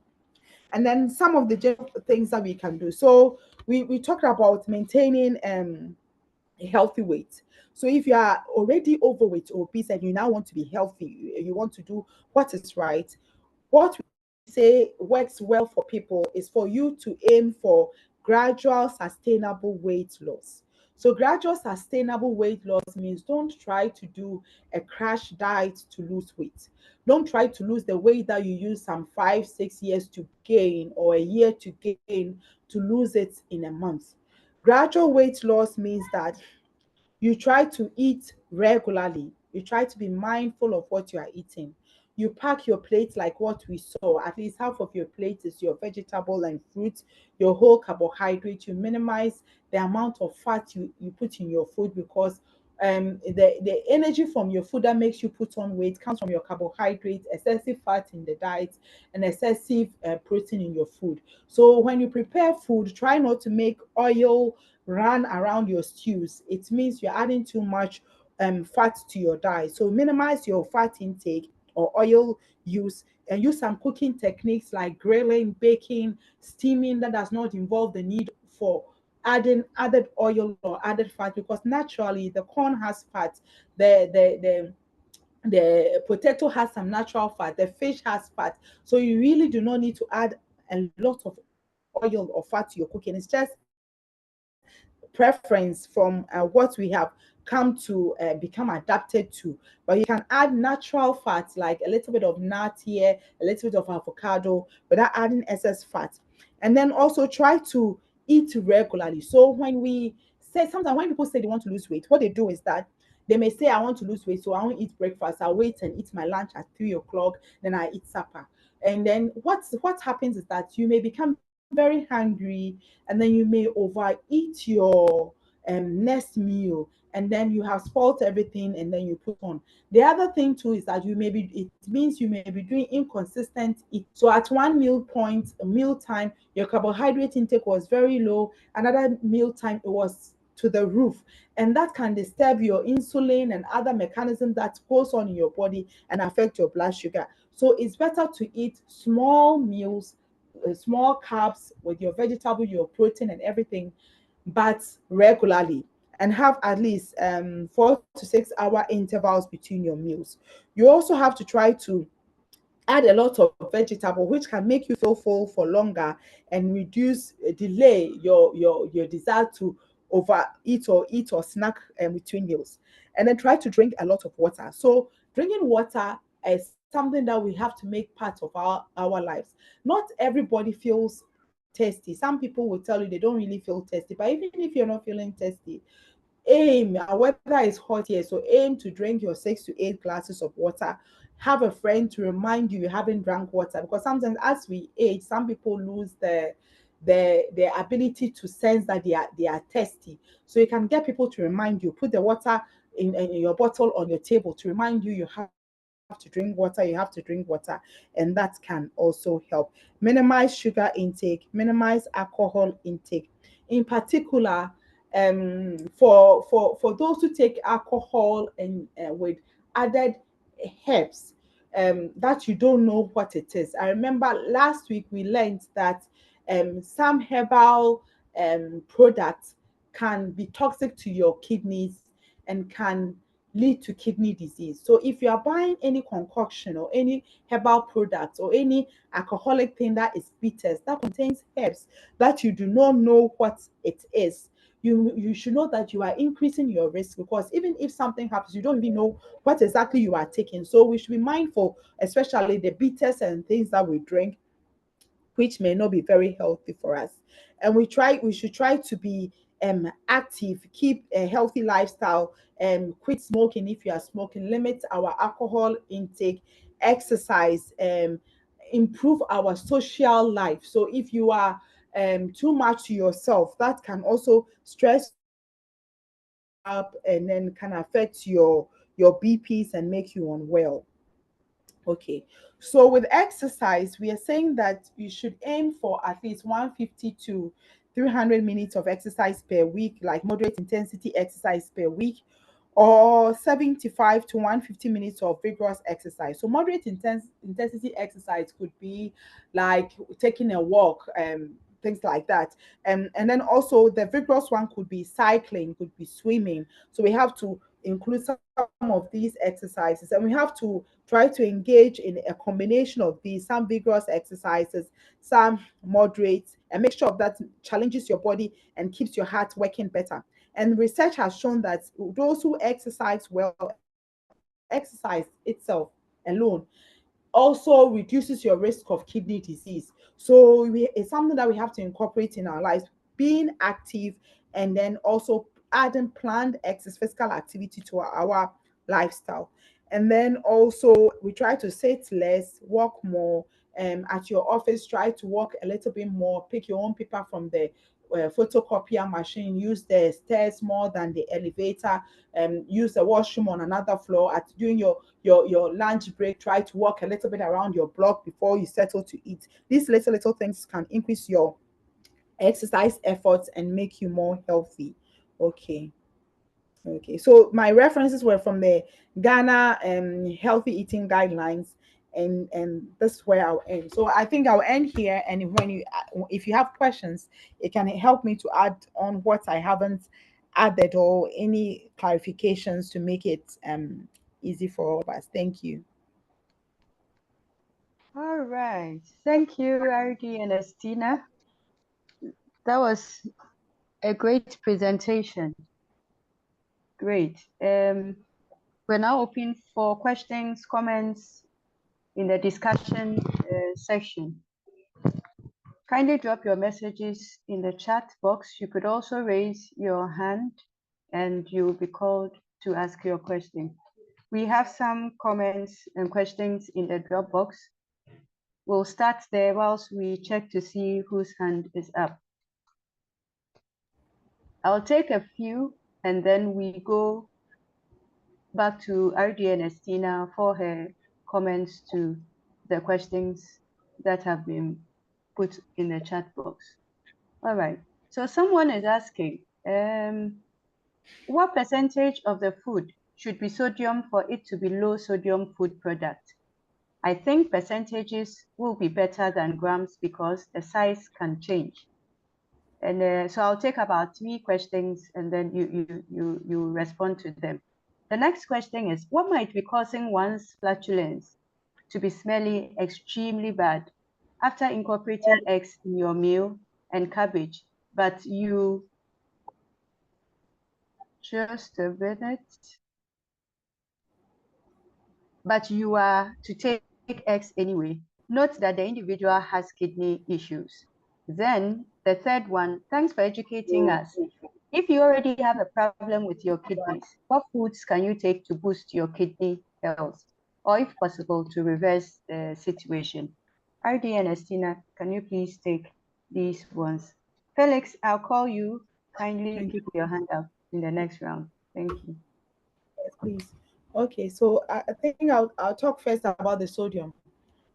And then some of the general things that we can do. So we talked about maintaining a healthy weight. So if you are already overweight or obese and you now want to be healthy, you want to do what is right, what we say works well for people is for you to aim for gradual sustainable weight loss. So gradual sustainable weight loss means don't try to do a crash diet to lose weight. Don't try to lose the weight that you use some 5 6 years to gain, or a year to gain, to lose it in a month. Gradual weight loss means that you try to eat regularly. You try to be mindful of what you are eating. You pack your plate like what we saw. At least half of your plate is your vegetable and fruit, your whole carbohydrate. You minimize the amount of fat you put in your food, because the energy from your food that makes you put on weight comes from your carbohydrates, excessive fat in the diet, and excessive protein in your food. So when you prepare food, try not to make oil run around your stews. It means you're adding too much fat to your diet. So minimize your fat intake or oil use, and use some cooking techniques like grilling, baking, steaming that does not involve the need for adding added oil or added fat, because naturally the corn has fat, the potato has some natural fat, the fish has fat. So you really do not need to add a lot of oil or fat to your cooking. It's just preference from what we have come to become adapted to. But you can add natural fats like a little bit of nut here, a little bit of avocado, without adding excess fat. And then also try to eat regularly. So when we say, sometimes when people say they want to lose weight, what they do is that they may say, I want to lose weight, so I won't eat breakfast. I'll wait and eat my lunch at 3 o'clock, then I eat supper. And then what happens is that you may become very hungry, and then you may overeat your next meal, and then you have spoiled everything, and then you put on. The other thing too is that it means you may be doing inconsistent eat. So at one meal time, your carbohydrate intake was very low. Another meal time, it was to the roof, and that can disturb your insulin and other mechanisms that goes on in your body and affect your blood sugar. So it's better to eat small meals, small carbs with your vegetable, your protein, and everything, but regularly, and have at least 4 to 6 hour intervals between your meals. You also have to try to add a lot of vegetable, which can make you feel full for longer and reduce delay your desire to overeat or eat or snack between meals. And then try to drink a lot of water. So drinking water is something that we have to make part of our lives. Not everybody feels tasty. Some people will tell you they don't really feel tasty, but even if you're not feeling tasty, aim, weather is hot here, so aim to drink your 6 to 8 glasses of water. Have a friend to remind you haven't drank water, because sometimes as we age, some people lose the ability to sense that they are thirsty. So you can get people to remind you. Put the water in your bottle on your table to remind you have to drink water, you have to drink water, and that can also help. Minimize sugar intake, minimize alcohol intake. In particular, for those who take alcohol and with added herbs, that you don't know what it is. I remember last week we learned that some herbal products can be toxic to your kidneys and can lead to kidney disease. So if you are buying any concoction or any herbal product or any alcoholic thing that is bitters, that contains herbs that you do not know what it is, you should know that you are increasing your risk, because even if something happens, you don't even know what exactly you are taking. So we should be mindful, especially the bitters and things that we drink, which may not be very healthy for us. And we should try to be active, keep a healthy lifestyle, quit smoking if you are smoking, limit our alcohol intake, exercise, improve our social life. So if you are too much to yourself, that can also stress up and then can affect your BPs and make you unwell. Okay, so with exercise, we are saying that you should aim for at least 150 to 300 minutes of exercise per week, like moderate intensity exercise per week, or 75 to 150 minutes of vigorous exercise. So moderate intensity exercise could be like taking a walk, things like that. And then also the vigorous one could be cycling, could be swimming. So we have to include some of these exercises, and we have to try to engage in a combination of these, some vigorous exercises, some moderate, and make sure that challenges your body and keeps your heart working better. And research has shown that those who exercise well, exercise itself alone also reduces your risk of kidney disease. So it's something that we have to incorporate in our lives, being active, and then also adding planned exercise, physical activity to our lifestyle. And then also we try to sit less, walk more. At your office, try to walk a little bit more, pick your own paper from the photocopier machine, use the stairs more than the elevator, use the washroom on another floor. At during your lunch break, try to walk a little bit around your block before you settle to eat. These little things can increase your exercise efforts and make you more healthy. Okay. Okay, so my references were from the Ghana healthy eating guidelines, and this is where I'll end. So I think I'll end here, and when you if you have questions, it can help me to add on what I haven't added or any clarifications to make it easy for all of us. Thank you. All right. Thank you, RD and Estina. That was a great presentation. Great. We're now open for questions, comments in the discussion section. Kindly drop your messages in the chat box. You could also raise your hand and you'll be called to ask your question. We have some comments and questions in the drop box. We'll start there whilst we check to see whose hand is up. I'll take a few and then we go back to RD and Estina for her comments to the questions that have been put in the chat box. All right, so someone is asking, what percentage of the food should be sodium for it to be low sodium food product? I think percentages will be better than grams because the size can change. And so I'll take about 3 questions and then you respond to them. The next question is, what might be causing one's flatulence to be smelly extremely bad after incorporating eggs in your meal and cabbage, but you just a minute, but you are to take eggs anyway. Note that the individual has kidney issues. Then the third one, thanks for educating us. If you already have a problem with your kidneys, what foods can you take to boost your kidney health? Or if possible, to reverse the situation? RD and Estina, can you please take these ones? Felix, I'll call you. Kindly keep your hand up in the next round. Thank you. Yes, please. Okay, so I think I'll talk first about the sodium.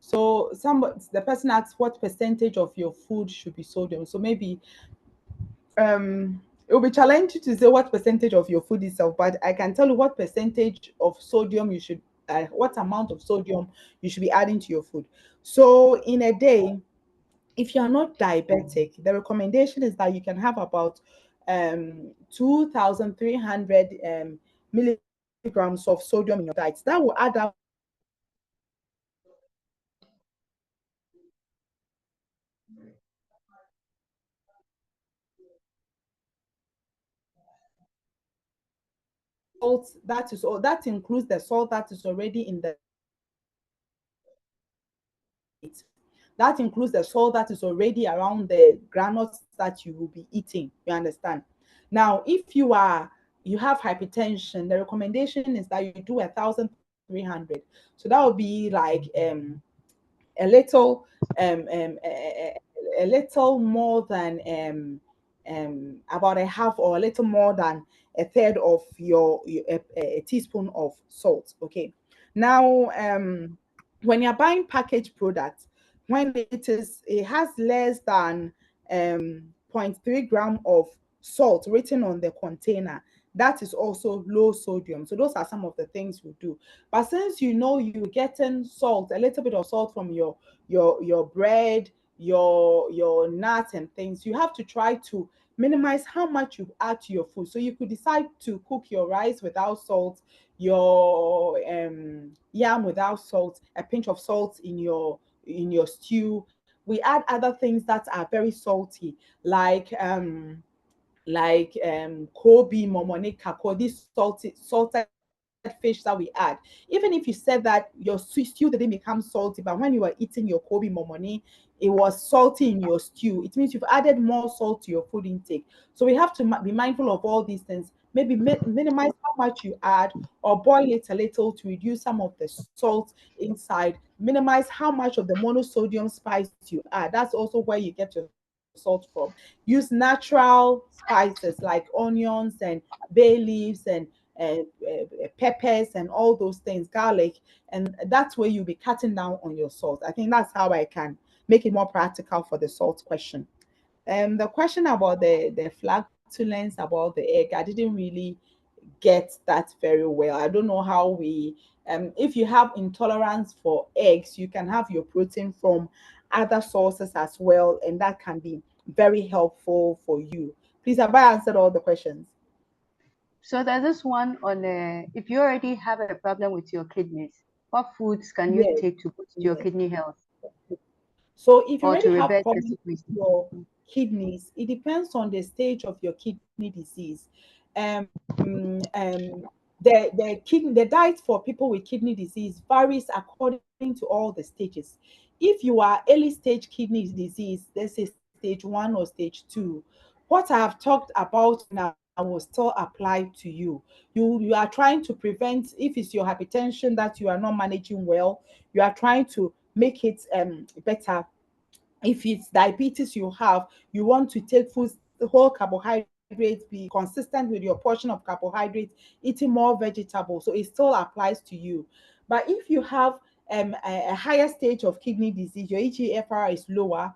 So the person asks what percentage of your food should be sodium. So maybe it will be challenging to say what percentage of your food itself, but I can tell you what percentage of sodium you should, what amount of sodium you should be adding to your food. So in a day, if you're not diabetic, the recommendation is that you can have about 2,300 milligrams of sodium in your diet. That will add up salt, that is all, that includes the salt that is already in the, that includes the salt that is already around the granules that you will be eating. You understand? Now, if you have hypertension, the recommendation is that you do 1,300. So that would be like a little a little more than about a half or a little more than a third of your a teaspoon of salt. Okay. Now, when you're buying packaged products, when it has less than 0.3 gram of salt written on the container, that is also low sodium. So those are some of the things we do. But since you know you're getting salt, a little bit of salt from your bread, your nuts and things, you have to try to minimize how much you add to your food. So you could decide to cook your rice without salt, your yam without salt, a pinch of salt in your stew. We add other things that are very salty, Kobe, Momone, Kako, these salted fish that we add. Even if you said that your stew didn't become salty, but when you were eating your Kobe Momone, it was salty in your stew. It means you've added more salt to your food intake. So we have to be mindful of all these things. Maybe minimize how much you add, or boil it a little to reduce some of the salt inside. Minimize how much of the monosodium spice you add. That's also where you get your salt from. Use natural spices like onions and bay leaves and peppers and all those things, garlic, and that's where you'll be cutting down on your salt. I think that's how I can make it more practical for the salt question. The question about the flatulence about the egg, I didn't really get that very well. I don't know how we, if you have intolerance for eggs, you can have your protein from other sources as well, and that can be very helpful for you. Please, have I answered all the questions? So there's this one on if you already have a problem with your kidneys, what foods can you Yes, take to boost your yes. kidney health So if you or already to have reverse the problems with situation? your kidneys, it depends on the stage of your kidney disease. Um, the diet for people with kidney disease varies according to all the stages. If you are early stage kidney disease, let's say stage one or stage two, what I have talked about now will still apply to you. You are trying to prevent, if it's your hypertension that you are not managing well, you are trying to make it better. If it's diabetes you have, you want to take foods, the whole carbohydrates, be consistent with your portion of carbohydrates, eating more vegetables. So it still applies to you. But if you have a higher stage of kidney disease, your EGFR is lower,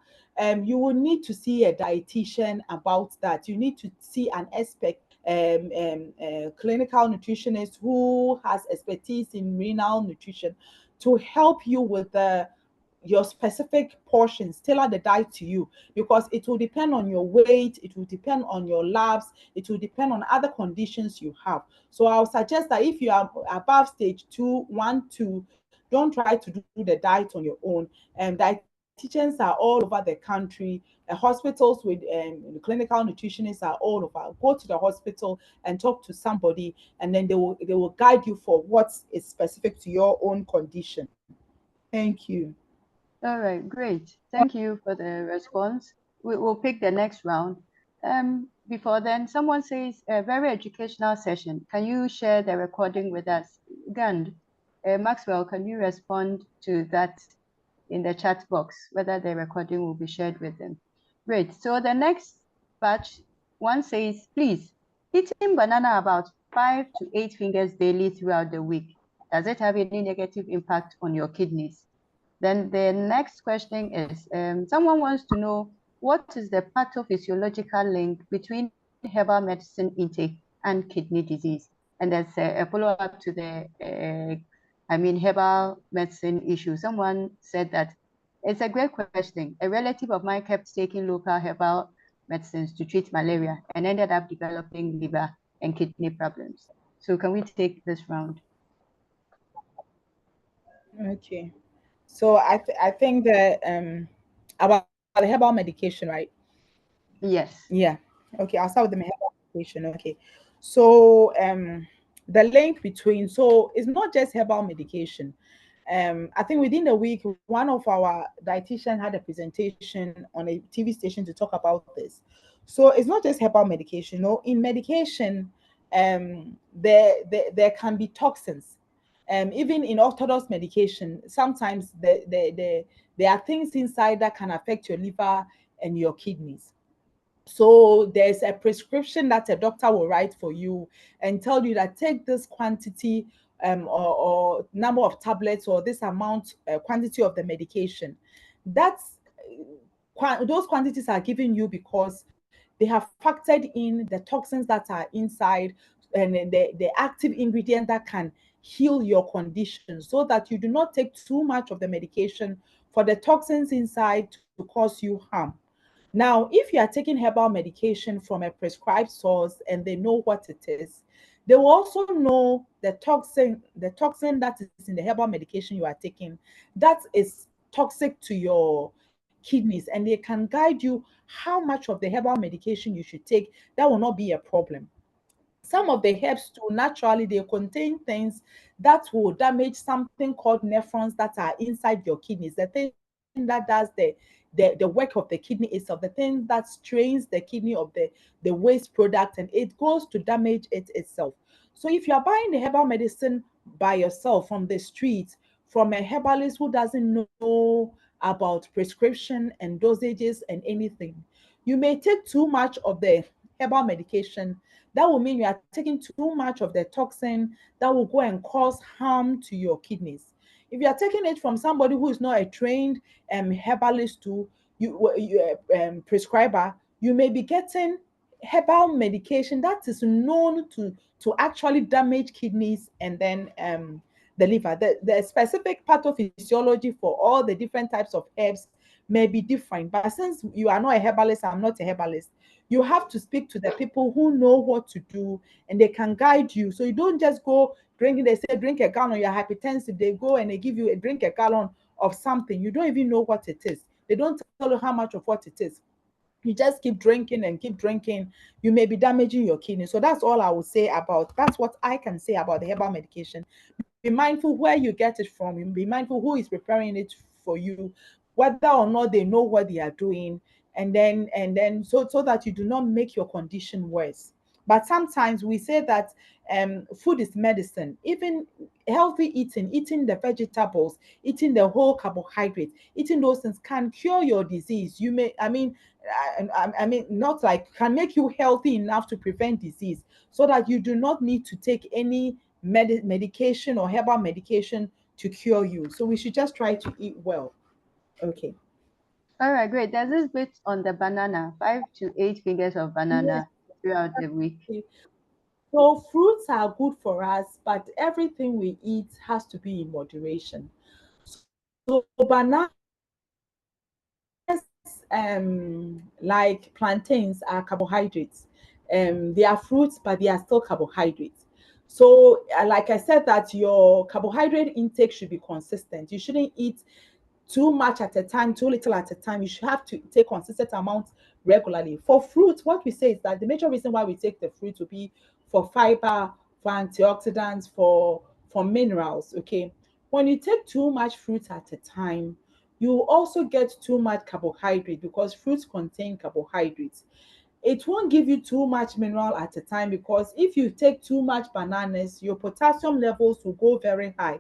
you will need to see a dietitian about that. You need to see an expert, clinical nutritionist who has expertise in renal nutrition to help you with the your specific portions, tailor the diet to you, because it will depend on your weight, it will depend on your labs, it will depend on other conditions you have. So I'll suggest that if you are above stage 2, 1, 2, don't try to do the diet on your own. Dietitians are all over the country. Hospitals with clinical nutritionists are all over. Go to the hospital and talk to somebody, and then they will guide you for what is specific to your own condition. Thank you. All right, great. Thank you for the response. We'll pick the next round. Before then, someone says a very educational session. Can you share the recording with us? Gand, Maxwell, can you respond to that in the chat box, whether the recording will be shared with them? Great. So the next batch, one says, please, eating banana about 5 to 8 fingers daily throughout the week, does it have any negative impact on your kidneys? Then the next question is, someone wants to know what is the pathophysiological link between herbal medicine intake and kidney disease. And there's a follow-up to the, herbal medicine issue. Someone said that it's a great question. A relative of mine kept taking local herbal medicines to treat malaria and ended up developing liver and kidney problems. So can we take this round? Okay. So I think that about the herbal medication, right? Yes. Yeah. Okay, I'll start with the herbal medication. Okay. So the link between, so it's not just herbal medication. I think within the week, one of our dietitians had a presentation on a TV station to talk about this. So it's not just herbal medication. No, in medication, there can be toxins. Even in orthodox medication, sometimes there are things inside that can affect your liver and your kidneys. So there's a prescription that a doctor will write for you and tell you that take this quantity or number of tablets or this amount quantity of the medication. That's those quantities are given you because they have factored in the toxins that are inside and the active ingredient that can heal your condition so that you do not take too much of the medication for the toxins inside to cause you harm. Now, if you are taking herbal medication from a prescribed source and they know what it is, they will also know the toxin that is in the herbal medication you are taking that is toxic to your kidneys, and they can guide you how much of the herbal medication you should take. That will not be a problem. Some of the herbs too, naturally, they contain things that will damage something called nephrons that are inside your kidneys. The thing that does the work of the kidney itself, the thing that strains the kidney of the waste product, and it goes to damage it itself. So if you are buying the herbal medicine by yourself from the street, from a herbalist who doesn't know about prescription and dosages and anything, you may take too much of the herbal medication. That will mean you are taking too much of the toxin that will go and cause harm to your kidneys. If you are taking it from somebody who is not a trained herbalist to prescriber, you may be getting herbal medication that is known to actually damage kidneys and then the liver. The specific pathophysiology for all the different types of herbs may be different. But since you are not a herbalist, I'm not a herbalist, you have to speak to the people who know what to do and they can guide you. So you don't just go drinking, they say drink a gallon, you're hypertensive. They go and they give you a drink a gallon of something. You don't even know what it is. They don't tell you how much of what it is. You just keep drinking and keep drinking, you may be damaging your kidney. So that's all I would say about, that's what I can say about the herbal medication. Be mindful where you get it from. Be mindful who is preparing it for you, whether or not they know what they are doing, and then so that you do not make your condition worse. But sometimes we say that food is medicine. Even healthy eating, eating the vegetables, eating the whole carbohydrate, eating those things can cure your disease. You may, I mean, not like can make you healthy enough to prevent disease, so that you do not need to take any medication or herbal medication to cure you. So we should just try to eat well. Okay. All right, great. There's this bit on the banana, 5 to 8 fingers of Yes. banana throughout the week. So fruits are good for us, but everything we eat has to be in moderation. So like plantains are carbohydrates. They are fruits, but they are still carbohydrates. So, like I said, that your carbohydrate intake should be consistent. You shouldn't eat too much at a time, too little at a time. You should have to take consistent amounts regularly. For fruit, what we say is that the major reason why we take the fruit will be for fiber, for antioxidants, for minerals. Okay. When you take too much fruit at a time, you also get too much carbohydrate because fruits contain carbohydrates. It won't give you too much mineral at a time because if you take too much bananas, your potassium levels will go very high.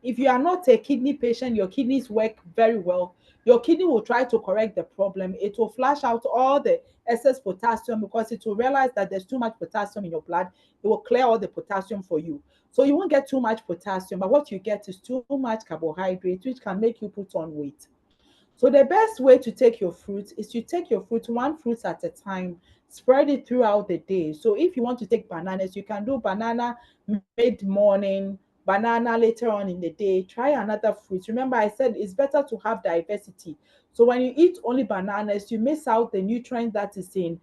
If you are not a kidney patient, your kidneys work very well. Your kidney will try to correct the problem. It will flush out all the excess potassium because it will realize that there's too much potassium in your blood. It will clear all the potassium for you. So you won't get too much potassium, but what you get is too much carbohydrate, which can make you put on weight. So the best way to take your fruit is to take your fruit one fruit at a time, spread it throughout the day. So if you want to take bananas, you can do banana mid-morning, banana later on in the day. Try another fruit. Remember, I said it's better to have diversity. So when you eat only bananas, you miss out the nutrient that is in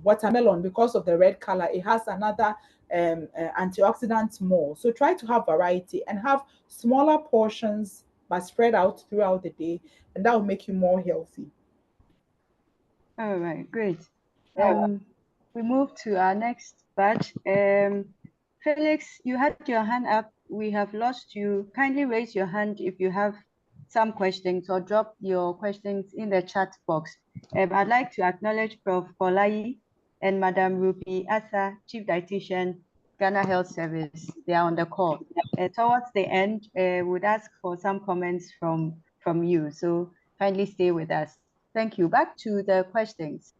watermelon because of the red color. It has another antioxidants more. So try to have variety and have smaller portions but spread out throughout the day, and that will make you more healthy. All right, great. We move to our next batch. Felix, you had your hand up. We have lost you. Kindly raise your hand if you have some questions or drop your questions in the chat box. I'd like to acknowledge Prof. Polai and Madam Ruby Asa, Chief Dietitian, Ghana Health Service. They are on the call. Towards the end, would ask for some comments from you. So kindly stay with us. Thank you. Back to the questions.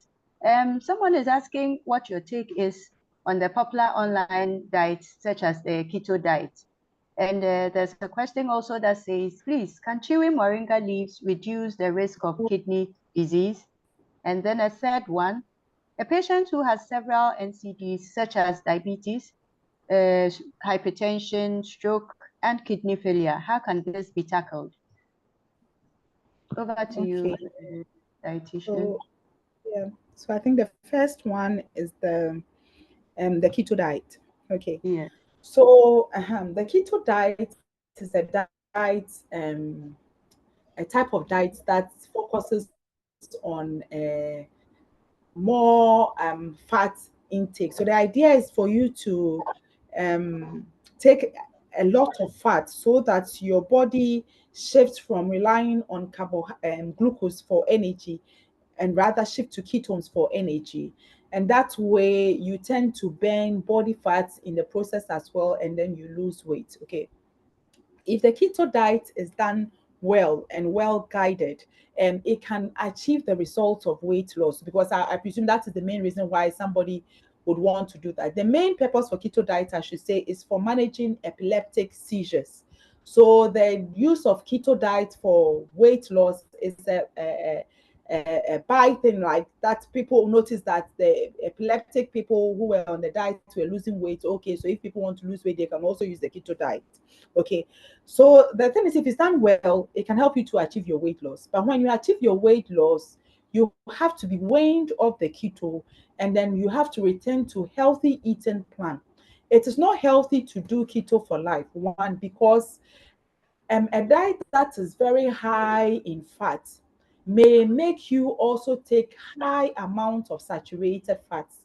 Someone is asking what your take is on the popular online diets such as the keto diet. And there's a question also that says, please, can chewing moringa leaves reduce the risk of kidney disease? And then a third one, a patient who has several NCDs such as diabetes, hypertension, stroke, and kidney failure, how can this be tackled? Over to you, dietitian. So, yeah. So I think the first one is the keto diet. Okay. Yeah. So the keto diet is a type of diet that focuses on more fat intake. So the idea is for you to take a lot of fat so that your body shifts from relying on glucose for energy and rather shift to ketones for energy. And that way you tend to burn body fats in the process as well, and then you lose weight. Okay. If the keto diet is done well and well guided, it can achieve the results of weight loss, because I presume that is the main reason why somebody would want to do that. The main purpose for keto diet, I should say, is for managing epileptic seizures. So the use of keto diet for weight loss is a by thing like that. People notice that the epileptic people who were on the diet were losing weight. Okay, so if people want to lose weight, they can also use the keto diet. Okay, so the thing is, if it's done well, it can help you to achieve your weight loss. But when you achieve your weight loss, you have to be weaned off the keto, and then you have to return to healthy eating plan. It is not healthy to do keto for life. One, because a diet that is very high in fat may make you also take high amounts of saturated fats,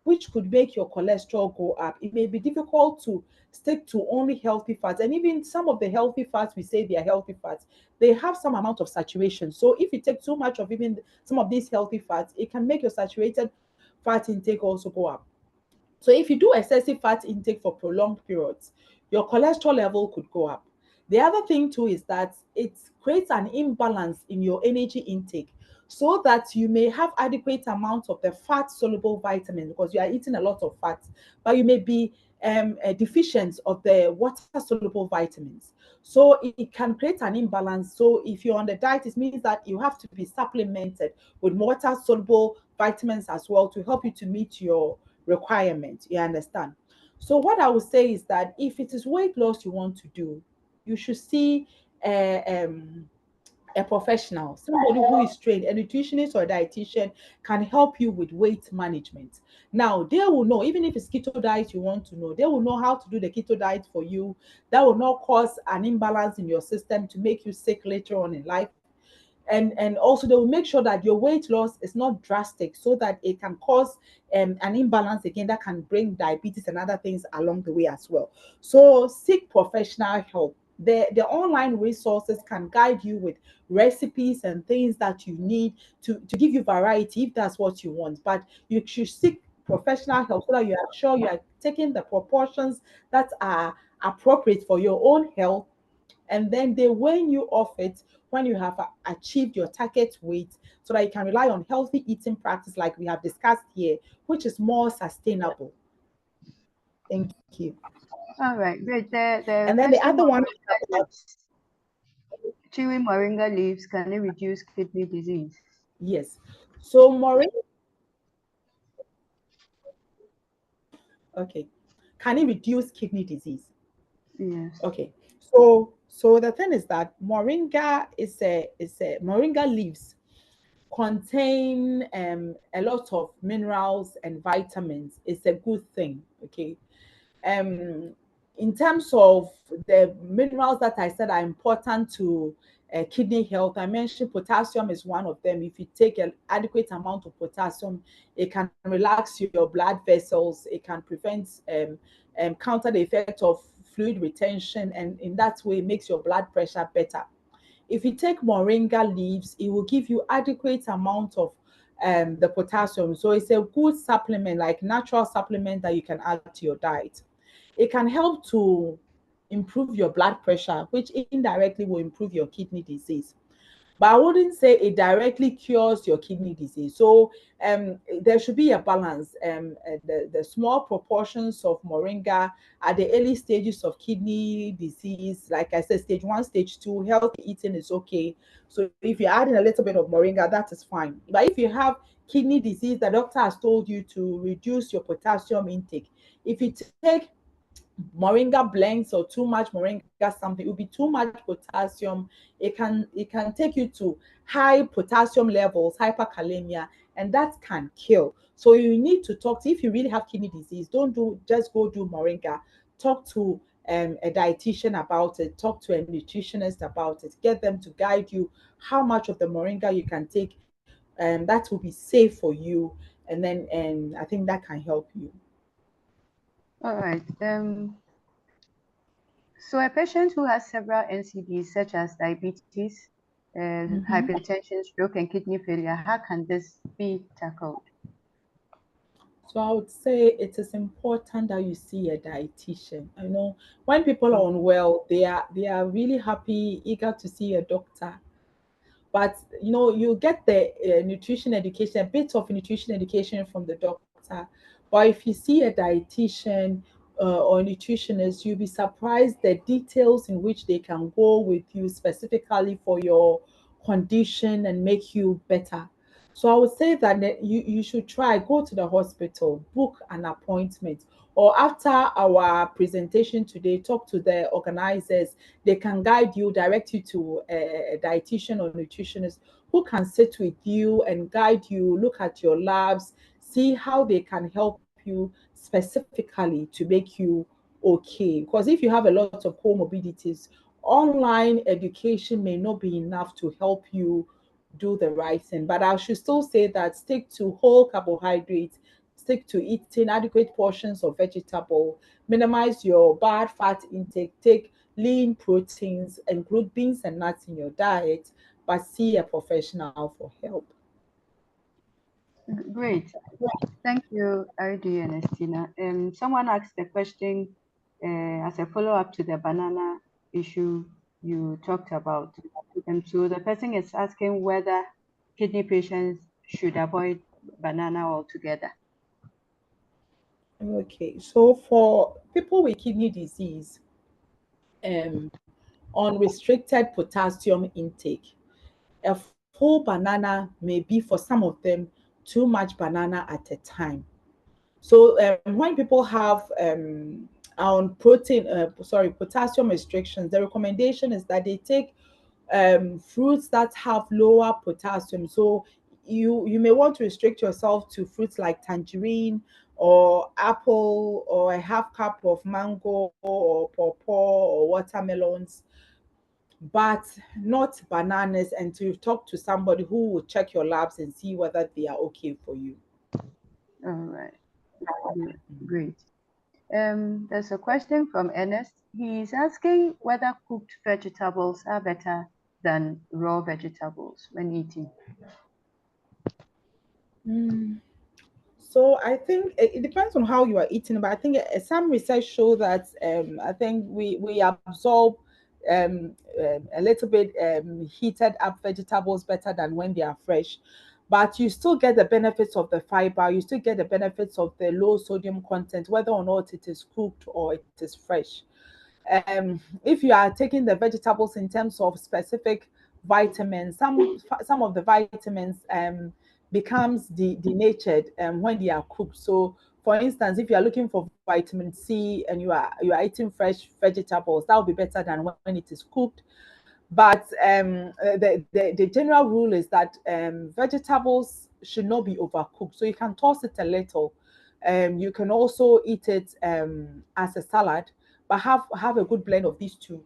which could make your cholesterol go up. It may be difficult to stick to only healthy fats. And even some of the healthy fats, we say they are healthy fats, they have some amount of saturation. So if you take too much of even some of these healthy fats, it can make your saturated fat intake also go up. So if you do excessive fat intake for prolonged periods, your cholesterol level could go up. The other thing too is that it creates an imbalance in your energy intake, so that you may have adequate amounts of the fat soluble vitamins because you are eating a lot of fat, but you may be deficient of the water soluble vitamins. So it can create an imbalance. So if you're on the diet, it means that you have to be supplemented with water soluble vitamins as well to help you to meet your requirement. You understand? So what I would say is that if it is weight loss you want to do, you should see a professional, somebody who is trained, a nutritionist or a dietitian can help you with weight management. Now, they will know, even if it's keto diet you want to know, they will know how to do the keto diet for you. That will not cause an imbalance in your system to make you sick later on in life. And also they will make sure that your weight loss is not drastic, so that it can cause an imbalance again that can bring diabetes and other things along the way as well. So seek professional help. The online resources can guide you with recipes and things that you need to give you variety if that's what you want, but you should seek professional help so that you are sure you are taking the proportions that are appropriate for your own health, and then they weigh you off it when you have achieved your target weight, so that you can rely on healthy eating practice like we have discussed here, which is more sustainable. Thank you. All right, great. The And then the question other one, chewing moringa leaves, can it reduce kidney disease? Yes. So moringa, okay. Can it reduce kidney disease? Yes. Okay. So the thing is that moringa leaves contain a lot of minerals and vitamins. It's a good thing. Okay. um in terms of the minerals that I said are important to kidney health, I mentioned potassium is one of them. If you take an adequate amount of potassium, it can relax your blood vessels, it can prevent counter the effect of fluid retention, and in that way makes your blood pressure better. If you take moringa leaves, it will give you adequate amount of the potassium. So it's a good supplement, like natural supplement that you can add to your diet. It can help to improve your blood pressure, which indirectly will improve your kidney disease. But I wouldn't say it directly cures your kidney disease. So there should be a balance. The small proportions of moringa at the early stages of kidney disease, like I said, stage one, stage two, healthy eating is okay. So if you're adding a little bit of moringa, that is fine. But if you have kidney disease, the doctor has told you to reduce your potassium intake. If you take moringa blends or too much moringa something, it will be too much potassium. It can take you to high potassium levels, hyperkalemia, and that can kill. So you need to talk to, if you really have kidney disease, don't do just go do moringa. Talk to a dietitian about it, talk to a nutritionist about it, get them to guide you how much of the moringa you can take, and that will be safe for you. And I think that can help you. All right. So a patient who has several NCDs such as diabetes, Mhm. hypertension, stroke, and kidney failure, how can this be tackled? So I would say it is important that you see a dietitian. I know when people are unwell, they are really happy, eager to see a doctor. But you get the nutrition education, a bit of nutrition education from the doctor. But if you see a dietitian or nutritionist, you'll be surprised the details in which they can go with you specifically for your condition and make you better. So I would say that you should try, go to the hospital, book an appointment, or after our presentation today, talk to the organizers. They can guide you, direct you to a dietitian or nutritionist who can sit with you and guide you, look at your labs, see how they can help you specifically to make you okay. Because if you have a lot of comorbidities, online education may not be enough to help you do the right thing. But I should still say that stick to whole carbohydrates, stick to eating adequate portions of vegetable, minimize your bad fat intake, take lean proteins, include beans and nuts in your diet, but see a professional for help. Great. Thank you, RD and Estina. Someone asked the question as a follow-up to the banana issue you talked about. And so the person is asking whether kidney patients should avoid banana altogether. Okay, so for people with kidney disease, um, unrestricted potassium intake, a full banana may be for some of them too much banana at a time. So when people have on potassium restrictions, the recommendation is that they take fruits that have lower potassium. So you may want to restrict yourself to fruits like tangerine or apple or a half cup of mango or pawpaw or watermelons, but not bananas, and to talk to somebody who will check your labs and see whether they are okay for you. All right. Great. There's a question from Ernest. He's asking whether cooked vegetables are better than raw vegetables when eating. Mm. So I think it depends on how you are eating, but I think some research show that I think we absorb a little bit heated up vegetables better than when they are fresh. But you still get the benefits of the fiber, you still get the benefits of the low sodium content, whether or not it is cooked or it is fresh. if you are taking the vegetables in terms of specific vitamins, some of the vitamins becomes denatured when they are cooked. So for instance, if you are looking for vitamin C and you are eating fresh vegetables, that will be better than when it is cooked. But the general rule is that vegetables should not be overcooked. So you can toss it a little. You can also eat it as a salad, but have a good blend of these two,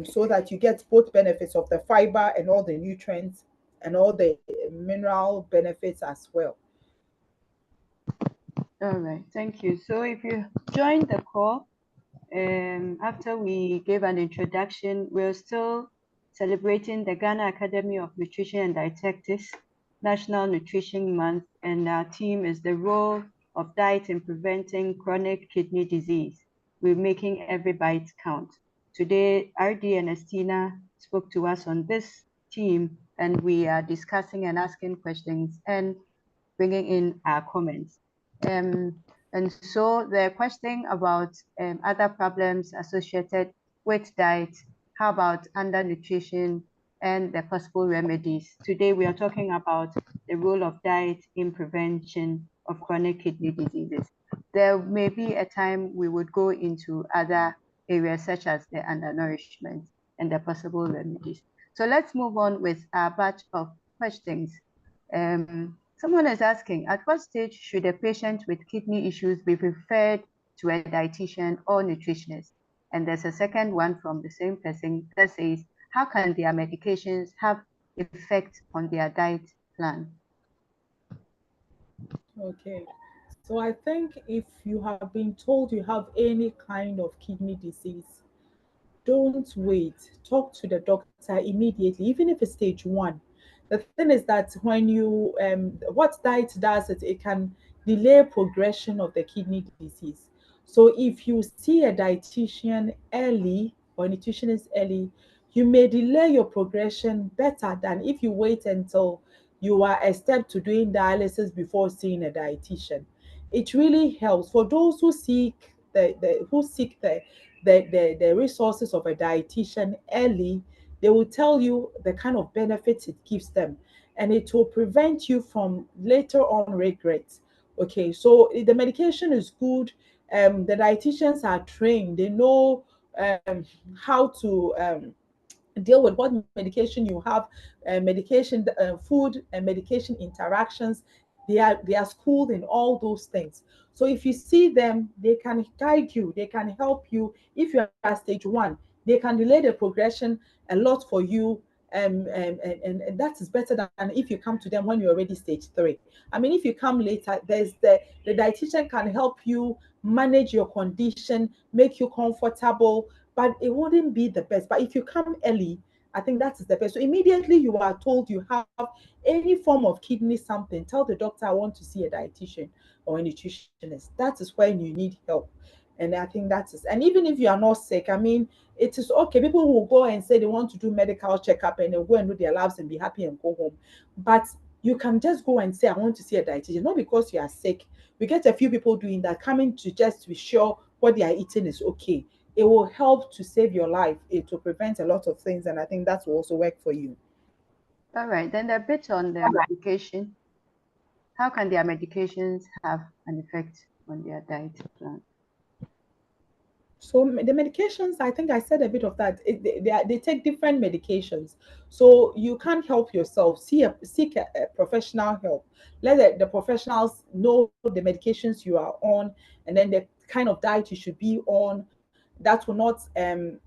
so that you get both benefits of the fiber and all the nutrients and all the mineral benefits as well. All right, thank you. So if you joined the call, after we gave an introduction, we're still celebrating the Ghana Academy of Nutrition and Dietetics National Nutrition Month, and our theme is the role of diet in preventing chronic kidney disease. We're making every bite count. Today, RD and Estina spoke to us on this theme, and we are discussing and asking questions and bringing in our comments. And so the question about other problems associated with diet, how about undernutrition and the possible remedies? Today we are talking about the role of diet in prevention of chronic kidney diseases. There may be a time we would go into other areas such as the undernourishment and the possible remedies. So let's move on with our batch of questions. Someone is asking, at what stage should a patient with kidney issues be referred to a dietitian or nutritionist? And there's a second one from the same person that says, how can their medications have effect on their diet plan? Okay. So I think if you have been told you have any kind of kidney disease, don't wait. Talk to the doctor immediately, even if it's stage one. The thing is that when you what diet does is it can delay progression of the kidney disease. So if you see a dietitian early or nutritionist early, you may delay your progression better than if you wait until you are a step to doing dialysis before seeing a dietitian. It really helps for those who seek the resources of a dietitian early. They will tell you the kind of benefits it gives them, and it will prevent you from later on regrets. Okay, so the medication is good. The dietitians are trained, they know how to deal with what medication you have, medication, food and medication interactions. They are schooled in all those things. So if you see them, they can guide you, they can help you. If you are stage one, they can delay the progression a lot for you. And that is better than if you come to them when you're already stage three. I mean, if you come later, there's the dietitian can help you manage your condition, make you comfortable, but it wouldn't be the best. But if you come early, I think that is the best. So immediately you are told you have any form of kidney something, tell the doctor, I want to see a dietitian or a nutritionist. That is when you need help. And I think that is, and even if you are not sick, I mean, it is okay. People will go and say they want to do medical checkup and they'll go and do their labs and be happy and go home. But you can just go and say, I want to see a dietitian, not because you are sick. We get a few people doing that, coming to just be sure what they are eating is okay. It will help to save your life. It will prevent a lot of things, and I think that will also work for you. All right, then a bit on the medication. How can their medications have an effect on their diet plan? So the medications, I think I said a bit of that. They take different medications, so you can't help yourself. Seek a professional help. Let the professionals know the medications you are on, and then the kind of diet you should be on. That will not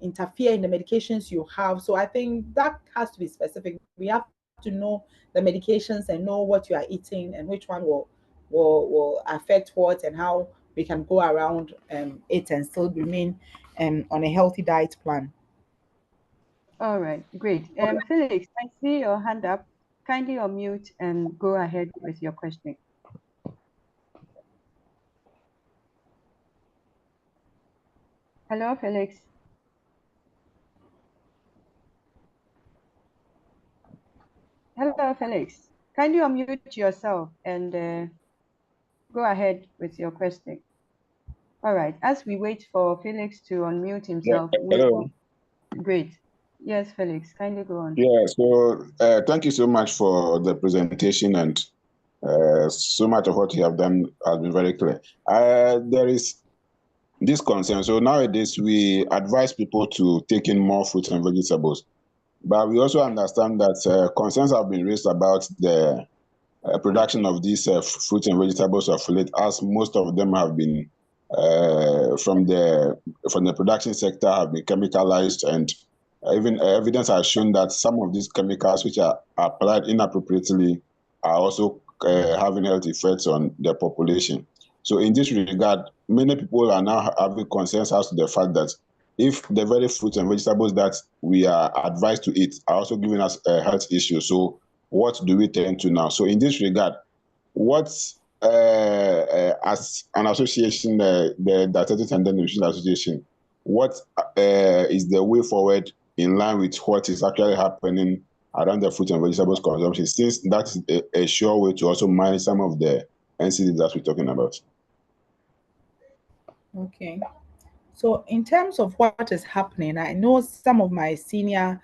interfere in the medications you have. So I think that has to be specific. We have to know the medications and know what you are eating and which one will affect what, and how we can go around it and still remain on a healthy diet plan. All right, great. Felix, I see your hand up. Kindly unmute and go ahead with your question. Hello, Felix. Hello, Felix. Kindly unmute yourself and go ahead with your question. All right. As we wait for Felix to unmute Yeah, himself, hello. great. Yes, Felix, kindly go on. Yeah, so thank you so much for the presentation, and so much of what you have done has been very clear. There is this concern. So nowadays we advise people to take in more fruits and vegetables, but we also understand that concerns have been raised about the production of these fruits and vegetables of late, as most of them have been from the production sector have been chemicalized, and even evidence has shown that some of these chemicals which are applied inappropriately are also having health effects on the population. So in this regard, many people are now having concerns as to the fact that if the very fruits and vegetables that we are advised to eat are also giving us a health issue, so what do we turn to now? So in this regard, what as an association, the Dietetics and Nutrition Association, what is the way forward in line with what is actually happening around the fruit and vegetables consumption, since that's a sure way to also manage some of the NCDs that we're talking about? Okay. So in terms of what is happening, I know some of my senior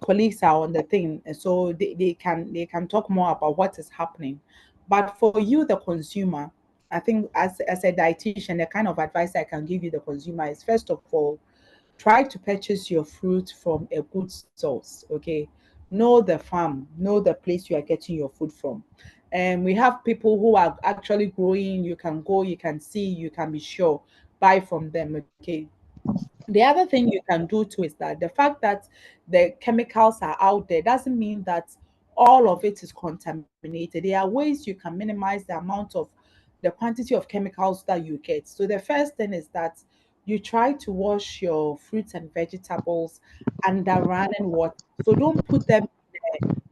colleagues are on the thing, and so they can talk more about what is happening. But for you, the consumer, I think as a dietitian, the kind of advice I can give you, the consumer, is first of all, try to purchase your fruit from a good source. Okay, know the farm, know the place you are getting your food from. And we have people who are actually growing. You can go, you can see, you can be sure, buy from them. Okay, the other thing you can do too is that the fact that the chemicals are out there doesn't mean that all of it is contaminated. There are ways you can minimize the amount of the quantity of chemicals that you get. So the first thing is that you try to wash your fruits and vegetables under running water. So don't put them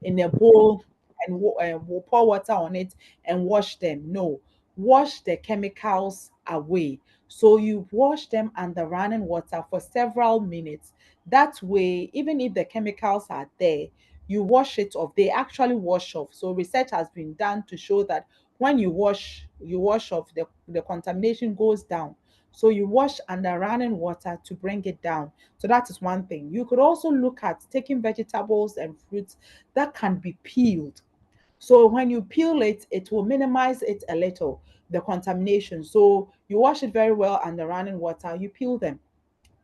in a bowl and we'll pour water on it and wash them. No, wash the chemicals away. So you wash them under running water for several minutes. That way, even if the chemicals are there, you wash it off. They actually wash off. So research has been done to show that when you wash off, the contamination goes down. So you wash under running water to bring it down. So that is one thing. You could also look at taking vegetables and fruits that can be peeled. So when you peel it, it will minimize it a little, the contamination. So you wash it very well under running water, you peel them,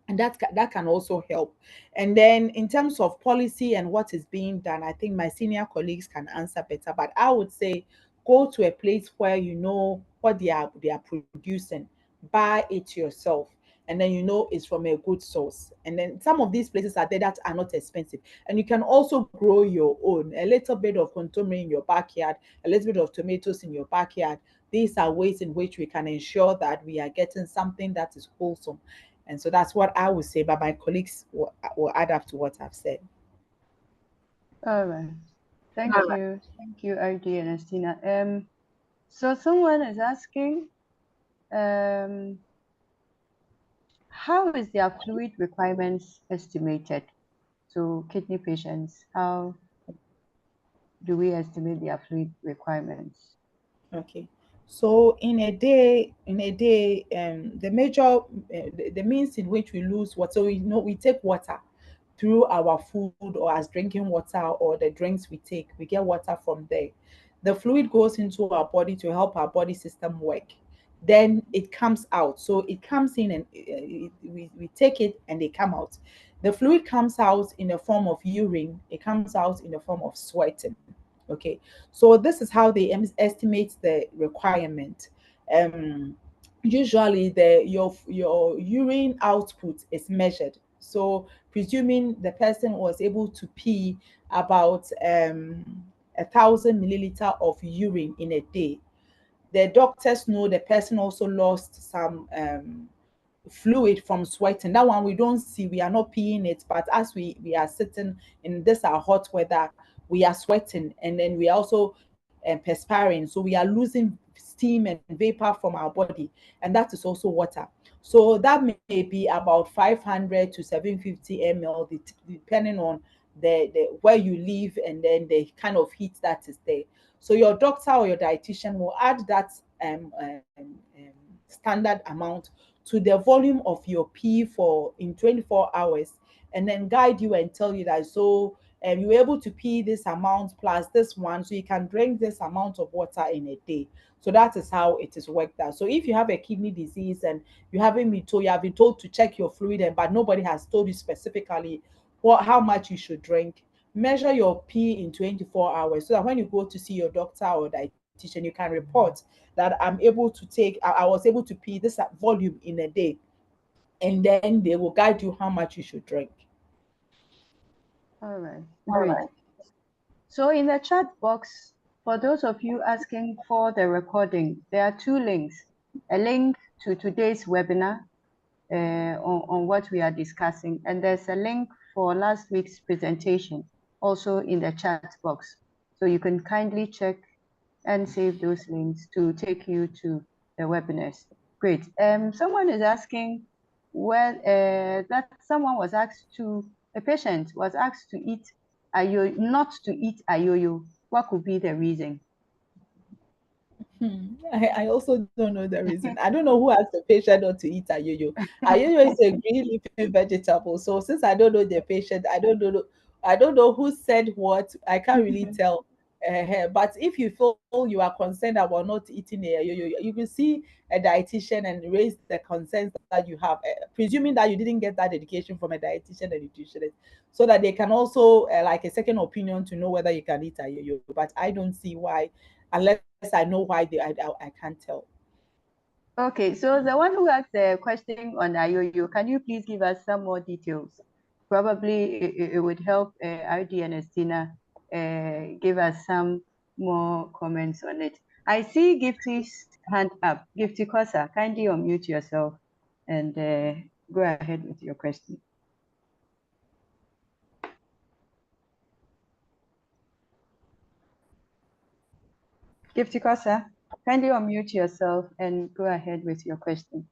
and that can also help. And then in terms of policy and what is being done, I think my senior colleagues can answer better, but I would say go to a place where you know what they are producing, buy it yourself, and then you know it's from a good source. And then some of these places are there that are not expensive, and you can also grow your own, a little bit of contomere in your backyard, a little bit of tomatoes in your backyard. These are ways in which we can ensure that we are getting something that is wholesome. And so that's what I would say, but my colleagues will add up to what I've said. All right. Thank you. Thank you, RD and Estina. So someone is asking, how is their fluid requirements estimated to kidney patients? How do we estimate their fluid requirements? Okay. So the major the means in which we lose water, so we know we take water through our food or as drinking water or the drinks we take, we get water from there. The fluid goes into our body to help our body system work. Then it comes out. So it comes in and we take it and they come out. The fluid comes out in the form of urine, it comes out in the form of sweating. Okay, so this is how they estimate the requirement. Um, Usually, your urine output is measured. So, presuming the person was able to pee about 1,000 milliliter of urine in a day, the doctors know the person also lost some fluid from sweating. That one we don't see, we are not peeing it, but as we are sitting in this our hot weather, we are sweating, and then we are also perspiring, so we are losing steam and vapor from our body, and that is also water. So that may be about 500 to 750 ml depending on the where you live and then the kind of heat that is there. So your doctor or your dietitian will add that standard amount to the volume of your pee for in 24 hours, and then guide you and tell you that, so you're able to pee this amount plus this one, so you can drink this amount of water in a day. So that is how it is worked out. So if you have a kidney disease and you have been told to check your fluid, but nobody has told you specifically how much you should drink, measure your pee in 24 hours, so that when you go to see your doctor or dietitian, you can report that I was able to pee this volume in a day, and then they will guide you how much you should drink. All right, great. So in the chat box, for those of you asking for the recording, there are two links. A link to today's webinar on what we are discussing, and there's a link for last week's presentation also in the chat box. So you can kindly check and save those links to take you to the webinars. Great. Someone is asking that someone was asked a patient was asked to eat not to eat ayoyo. What could be the reason? I also don't know the reason. I don't know who asked the patient not to eat ayoyo. Ayoyo is a green leafy vegetable. So since I don't know the patient, I don't know who said what. I can't really tell. But if you feel you are concerned about not eating a ayoyo, you can see a dietitian and raise the concerns that you have, presuming that you didn't get that education from a dietitian and nutritionist, so that they can also like a second opinion to know whether you can eat ayoyo. But I don't see why, unless I know why I can't tell. Okay, so the one who asked the question on ayoyo, can you please give us some more details? Probably it would help RD and Estina give us some more comments on it. I see Gifty's hand up. Gifty Kosa, kindly unmute yourself and go ahead with your question. Gifty Kosa, kindly unmute yourself and go ahead with your question.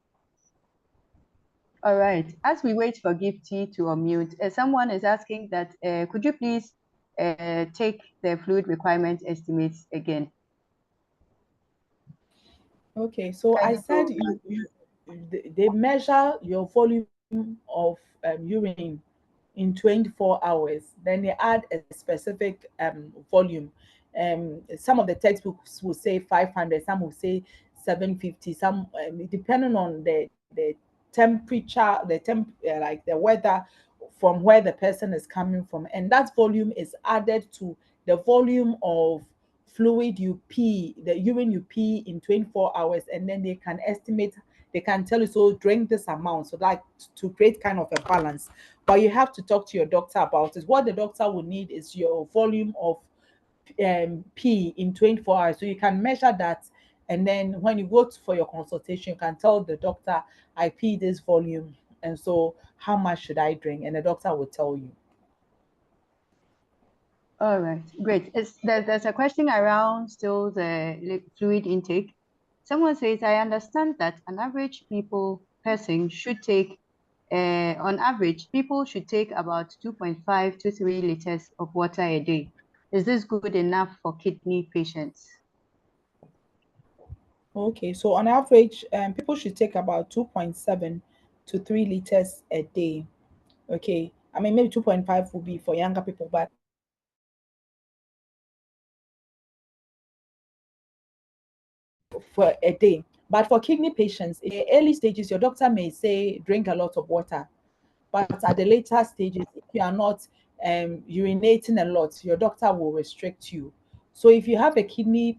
All right, as we wait for Gifty to unmute, someone is asking that, could you please take the fluid requirement estimates again? Okay, so I said they measure your volume of urine in 24 hours. Then they add a specific volume. Some of the textbooks will say 500, some will say 750, some depending on the temperature, like the weather from where the person is coming from, and that volume is added to the volume of fluid you pee, the urine you pee in 24 hours, and then they can estimate, they can tell you, so drink this amount, so like to create kind of a balance. But you have to talk to your doctor about it. What the doctor will need is your volume of pee in 24 hours, so you can measure that, and then when you go for your consultation, you can tell the doctor, I pee this volume, and so how much should I drink, and the doctor will tell you. All right, great. There's a question around still the fluid intake. Someone says, I understand that an average person should take, on average, people should take about 2.5 to 3 liters of water a day. Is this good enough for kidney patients? Okay, so on average, people should take about 2.7 to 3 liters a day. Okay, I mean, maybe 2.5 will be for younger people, but for a day. But for kidney patients, in the early stages, your doctor may say drink a lot of water. But at the later stages, if you are not urinating a lot, your doctor will restrict you. So if you have a kidney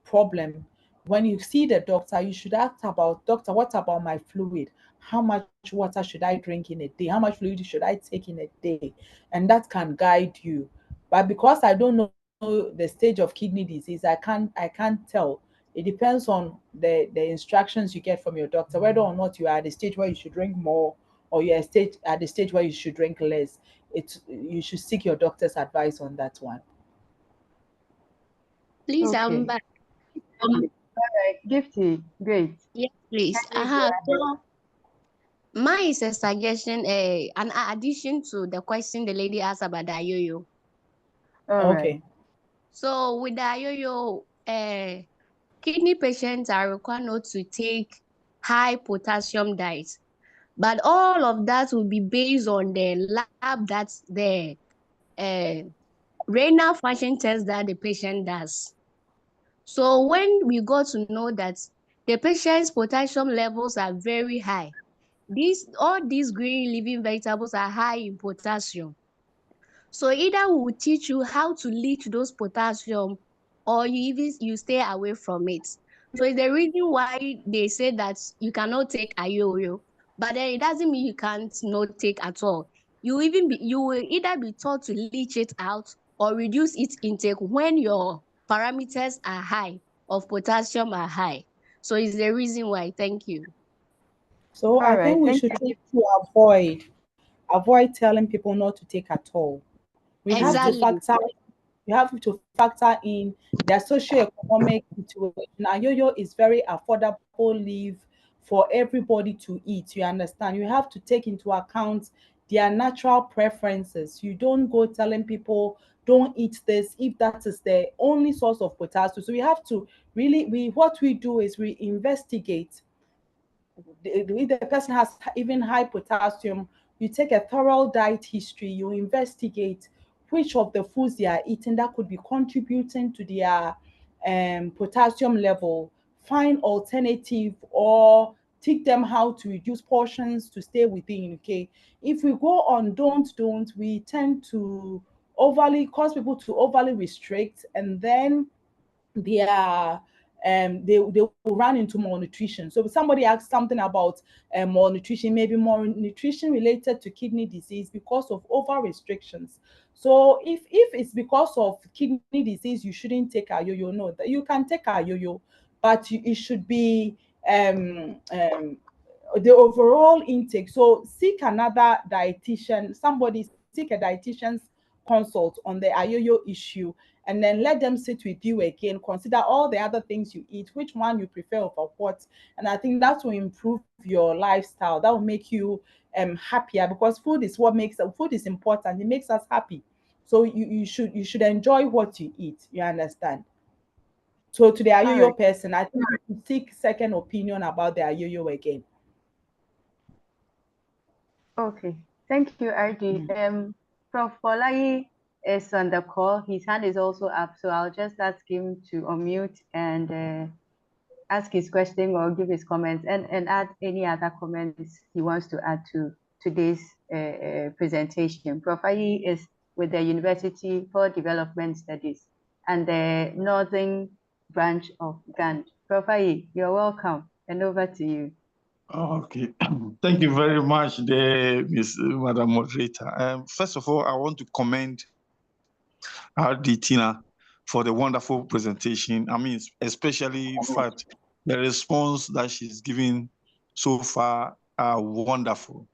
problem, when you see the doctor, you should ask about, doctor, what about my fluid? How much water should I drink in a day? How much fluid should I take in a day? And that can guide you. But because I don't know the stage of kidney disease, I can't tell. It depends on the instructions you get from your doctor, whether or not you are at the stage where you should drink more, or you're at the stage where you should drink less. You should seek your doctor's advice on that one. Please, Okay. I'm back. All right, Gifty, great. Yes, please. So mine is a suggestion, an addition to the question the lady asked about the ayoyo. All Okay. right. So with the ayoyo, kidney patients are required not to take high potassium diet. But all of that will be based on the lab that's the renal function test that the patient does. So when we got to know that the patient's potassium levels are very high, all these green leafy vegetables are high in potassium. So either we will teach you how to leach those potassium, or you stay away from it. So it's the reason why they say that you cannot take ayoyo, but then it doesn't mean you can't not take at all. You will either be taught to leach it out or reduce its intake when your parameters are high of potassium are high. So it's the reason why. Thank you. So All I right, think we thank should you. try to avoid telling people not to take at all. We have to Exactly. factor in their socioeconomic situation. Ayoyo is very affordable leaf for everybody to eat. You understand? You have to take into account their natural preferences. You don't go telling people don't eat this if that is the only source of potassium. So we have to really what we do is we investigate if the person has even high potassium, you take a thorough diet history, you investigate which of the foods they are eating that could be contributing to their potassium level, find alternative or teach them how to reduce portions to stay within. Okay, if we go on don't, we tend to overly cause people to overly restrict, and then they are they will run into malnutrition. So if somebody asks something about malnutrition, maybe malnutrition related to kidney disease because of over restrictions. So if it's because of kidney disease, you shouldn't take a yo-yo. No, you can take a yo-yo, but it should be the overall intake. So seek another dietitian, somebody seek a dietitian's consult on the ayoyo issue, and then let them sit with you again, consider all the other things you eat, which one you prefer over what. And I think that will improve your lifestyle. That will make you happier, because food is important. It makes us happy. So you should enjoy what you eat. You understand? So to the All ayoyo right. person, I think you should seek second opinion about the ayoyo again. Okay. Thank you, RD. Prof. Folai is on the call. His hand is also up, so I'll just ask him to unmute and ask his question or give his comments, and add any other comments he wants to add to today's presentation. Prof. Ayi is with the University for Development Studies and the Northern Branch of GAND. Prof. Ayi, you're welcome, and over to you. Okay, thank you very much, Madam Moderator. First of all, I want to commend RD Tina for the wonderful presentation. I mean, especially in fact, the response that she's giving so far are wonderful.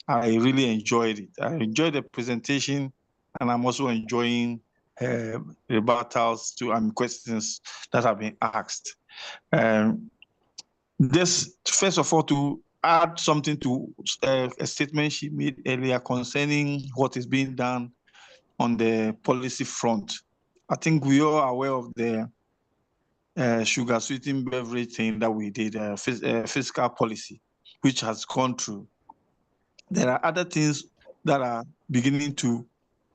I really enjoyed it. I enjoyed the presentation, and I'm also enjoying rebuttals to questions that have been asked. Just first of all, to add something to a statement she made earlier concerning what is being done on the policy front. I think we are aware of the sugar sweetened beverage thing that we did, fiscal policy, which has gone through. There are other things that are beginning to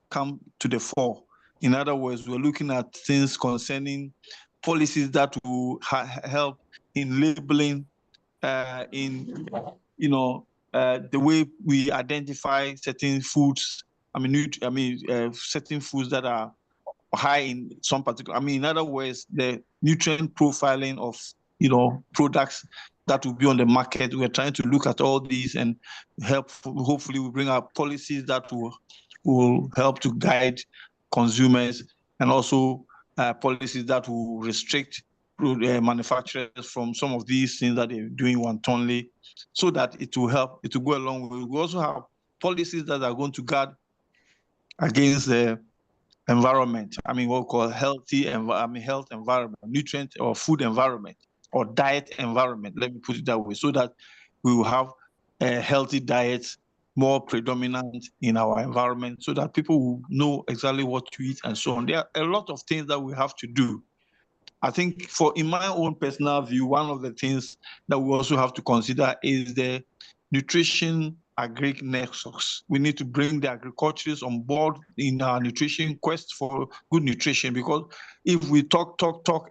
come to the fore. In other words, we're looking at things concerning policies that will help in labeling, in the way we identify certain foods. Certain foods that are high in some particular. In other words, the nutrient profiling of products that will be on the market. We're trying to look at all these and help. Hopefully, we bring up policies that will help to guide consumers, and also policies that will restrict manufacturers from some of these things that they're doing wantonly, so that it will help. It will go along. We also have policies that are going to guard against the environment. What we call health environment, nutrient or food environment, or diet environment. Let me put it that way, so that we will have a healthy diet more predominant in our environment, so that people will know exactly what to eat and so on. There are a lot of things that we have to do I think in my own personal view, one of the things that we also have to consider is the nutrition agric nexus. We need to bring the agriculturists on board in our nutrition quest for good nutrition, because if we talk,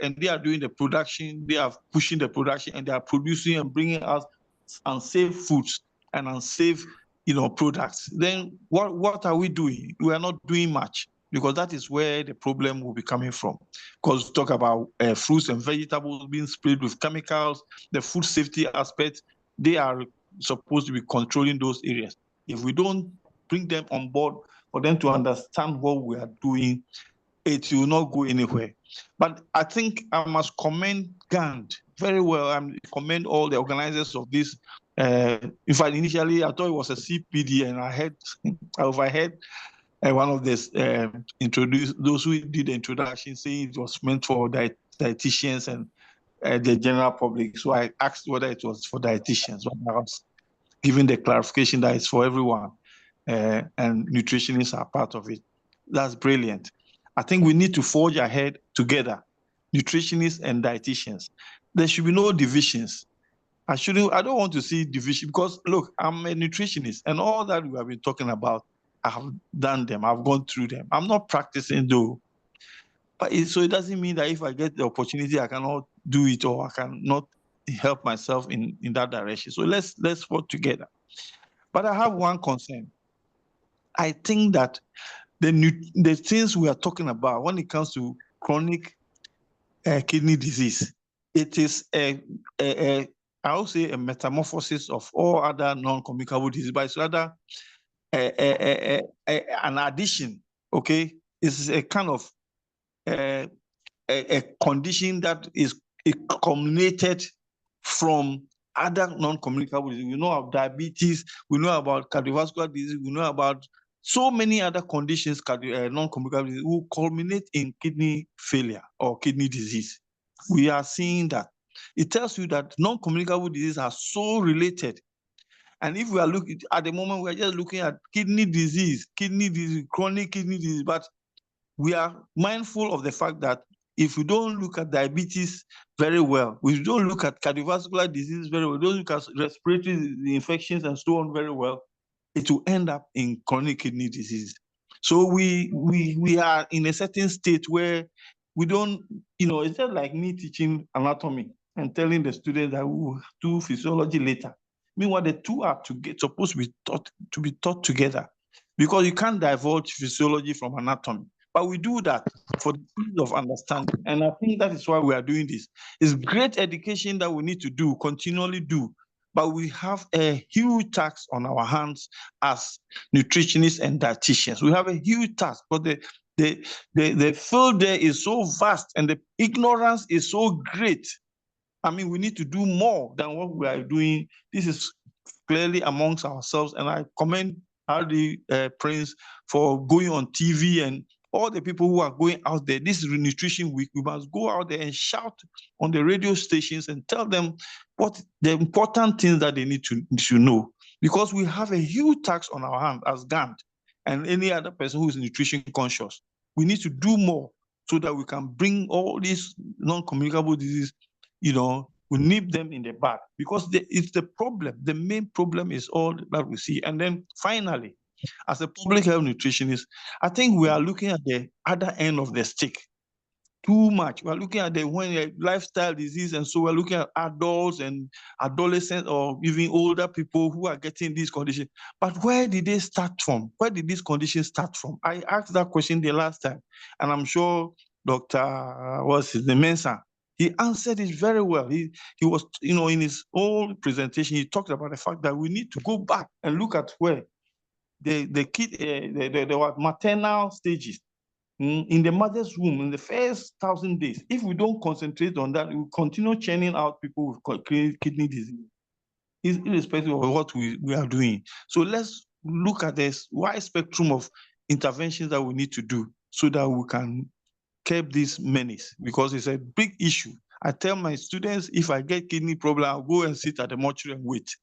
and they are doing the production, they are pushing the production, and they are producing and bringing us unsafe foods and unsafe, products, then what are we doing? We are not doing much, because that is where the problem will be coming from. Because talk about fruits and vegetables being sprayed with chemicals, the food safety aspect, they are supposed to be controlling those areas. If we don't bring them on board for them to understand what we are doing, it will not go anywhere. But I think I must commend GAND very well. I commend all the organizers of this. In fact, initially I thought it was a CPD, and I overheard one of this those who did the introduction saying it was meant for dietitians and the general public. So I asked whether it was for dietitians, but I was given the clarification that it's for everyone, and nutritionists are part of it. That's brilliant. I think we need to forge ahead together, nutritionists and dietitians. There should be no divisions. I don't want to see division, because look, I'm a nutritionist, and all that we have been talking about, I have done them, I've gone through them. I'm not practicing though. But so it doesn't mean that if I get the opportunity, I cannot do it, or I cannot help myself in that direction. So let's work together. But I have one concern. I think that the things we are talking about when it comes to chronic kidney disease, it is I would say a metamorphosis of all other non-communicable diseases, but it's rather an addition. Okay, it's a kind of a condition that is culminated from other non-communicable diseases. We know about diabetes, we know about cardiovascular disease, we know about so many other conditions, non-communicable disease, will culminate in kidney failure or kidney disease. We are seeing that. It tells you that non-communicable diseases are so related. And if we are looking at the moment, we are just looking at kidney disease, chronic kidney disease, but we are mindful of the fact that if we don't look at diabetes very well, we don't look at cardiovascular disease very well, we don't look at respiratory infections and so on very well, it will end up in chronic kidney disease. So we are in a certain state where we don't, it's just like me teaching anatomy and telling the students that we will do physiology later. Meanwhile, the two are supposed to be taught together, because you can't divulge physiology from anatomy. But we do that for the ease of understanding. And I think that is why we are doing this. It's great education that we need to do, continually do. But we have a huge task on our hands as nutritionists and dietitians. We have a huge task, but the field there is so vast and the ignorance is so great. I mean, we need to do more than what we are doing. This is clearly amongst ourselves. And I commend Hardy Prince for going on TV, and all the people who are going out there. This is Nutrition Week. We must go out there and shout on the radio stations and tell them what the important things that they need to know, because we have a huge task on our hands as GAND and any other person who is nutrition conscious. We need to do more so that we can bring all these non-communicable diseases, we nip them in the bud, because it's the problem. The main problem is all that we see. And then finally, as a public health nutritionist, I think we are looking at the other end of the stick too much. We're looking at the lifestyle disease, and so we're looking at adults and adolescents or even older people who are getting these conditions. But where did they start from? Where did these conditions start from? I asked that question the last time, and I'm sure Dr. Mensah, he answered it very well. He was, in his whole presentation, he talked about the fact that we need to go back and look at where the maternal stages, in the mother's womb, in the first 1,000 days. If we don't concentrate on that, we will continue churning out people with kidney disease, irrespective of what we are doing. So let's look at this wide spectrum of interventions that we need to do so that we can curb this menace, because it's a big issue. I tell my students, if I get kidney problem, I'll go and sit at the mortuary and wait.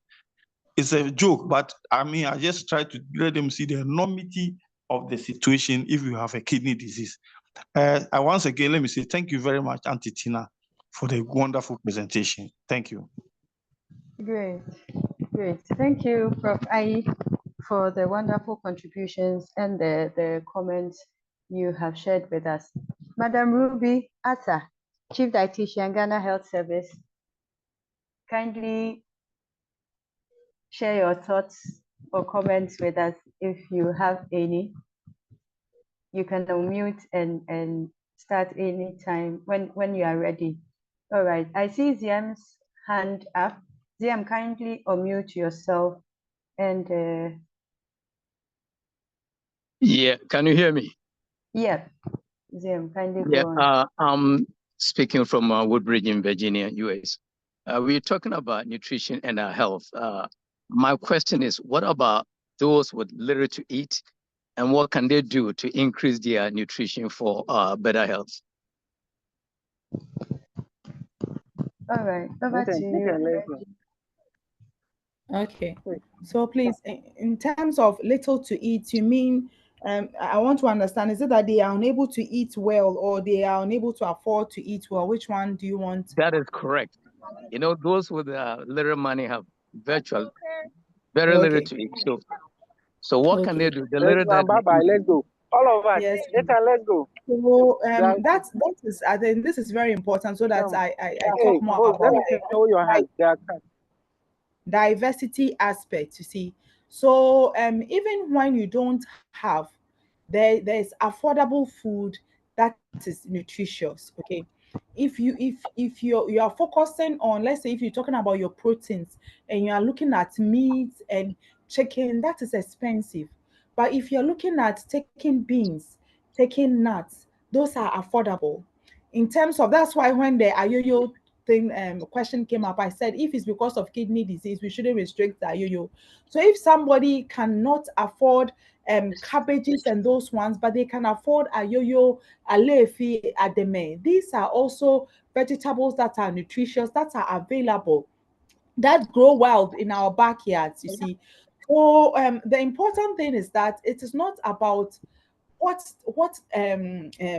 It's a joke, but I mean, I just try to let them see the enormity of the situation if you have a kidney disease. Once again, let me say thank you very much, Auntie Tina, for the wonderful presentation. Thank you. Great, great. Thank you, Prof. Ayi, for the wonderful contributions and the comments you have shared with us. Madam Ruby Atta, Chief Dietitian, Ghana Health Service, kindly share your thoughts or comments with us if you have any. You can unmute and start anytime when you are ready. All right, I see Ziam's hand up. Ziam, kindly unmute yourself and Yeah, can you hear me? yeah, Ziam, kindly Yeah, go on. I'm speaking from Woodbridge in Virginia, US. We're talking about nutrition and our health. My question is, what about those with little to eat, and what can they do to increase their nutrition for better health? All right, over to you. Okay, so please, in terms of little to eat, you mean, I want to understand, is it that they are unable to eat well or they are unable to afford to eat well? Which one do you want? That is correct. You know, those with little money have very little Okay. to eat. So what can they do? The little Let's that bye. Let's go. All of us. Yes. Let's go. So that is, I think this is very important so that I talk more about let me hold your hand. diversity aspect, you see. So even when you don't have, there's affordable food that is nutritious. Okay, if you are focusing on, let's say if you're talking about your proteins and you are looking at meat and chicken, that is expensive. But if you're looking at taking beans, taking nuts, those are affordable. In terms of, that's why when the ayoyo thing question came up, I said if it's because of kidney disease, we shouldn't restrict the ayoyo. So if somebody cannot afford cabbages and those ones, but they can afford ayoyo, alefi, ademe, these are also vegetables that are nutritious, that are available, that grow wild in our backyards, you see. So the important thing is that it is not about what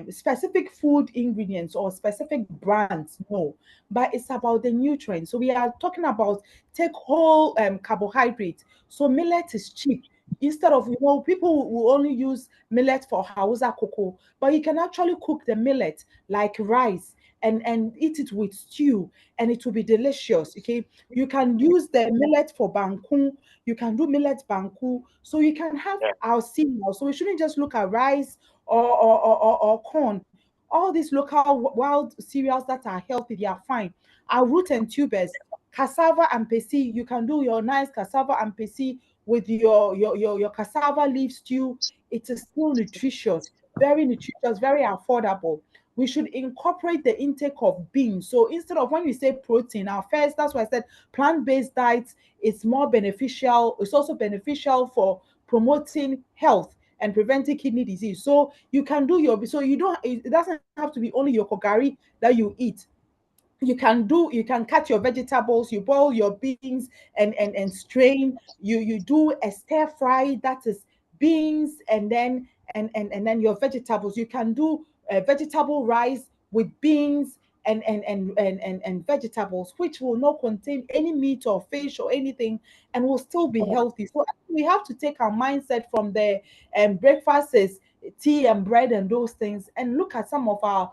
specific food ingredients or specific brands, no, but it's about the nutrients. So we are talking about take whole carbohydrate. So millet is cheap. Instead of, people will only use millet for hausa cocoa, but you can actually cook the millet like rice and eat it with stew, and it will be delicious. Okay, you can use the millet for banku, you can do millet banku, so you can have our cereal. So we shouldn't just look at rice or corn. All these local wild cereals that are healthy, they are fine. Our root and tubers, cassava and pesi, you can do your nice cassava and pesi with your cassava leaf stew. It is still nutritious, very nutritious, very affordable. We should incorporate the intake of beans. So instead of, when we say protein, our first, that's why I said plant-based diets is more beneficial. It's also beneficial for promoting health and preventing kidney disease. So you can do so you don't, it doesn't have to be only your kogari that you eat. You can cut your vegetables, you boil your beans and strain, you do a stir fry, that is beans and then your vegetables. You can do vegetable rice with beans and vegetables, which will not contain any meat or fish or anything, and will still be healthy. So we have to take our mindset from the breakfast is tea and bread and those things, and look at some of our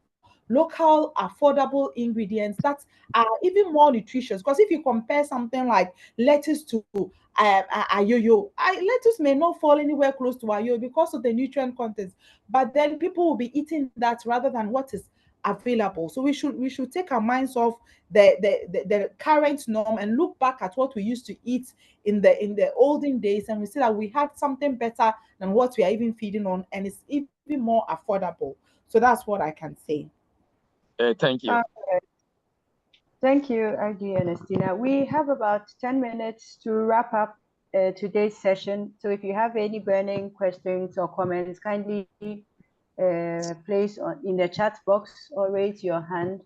local affordable ingredients that are even more nutritious. Because if you compare something like lettuce to ayoyo, lettuce may not fall anywhere close to ayoyo because of the nutrient content, but then people will be eating that rather than what is available. So we should take our minds off the current norm and look back at what we used to eat in the olden days, and we see that we had something better than what we are even feeding on, and it's even more affordable. So that's what I can say. Thank you. Thank you, RD and Estina. We have about 10 minutes to wrap up today's session. So if you have any burning questions or comments, kindly place in the chat box or raise your hand.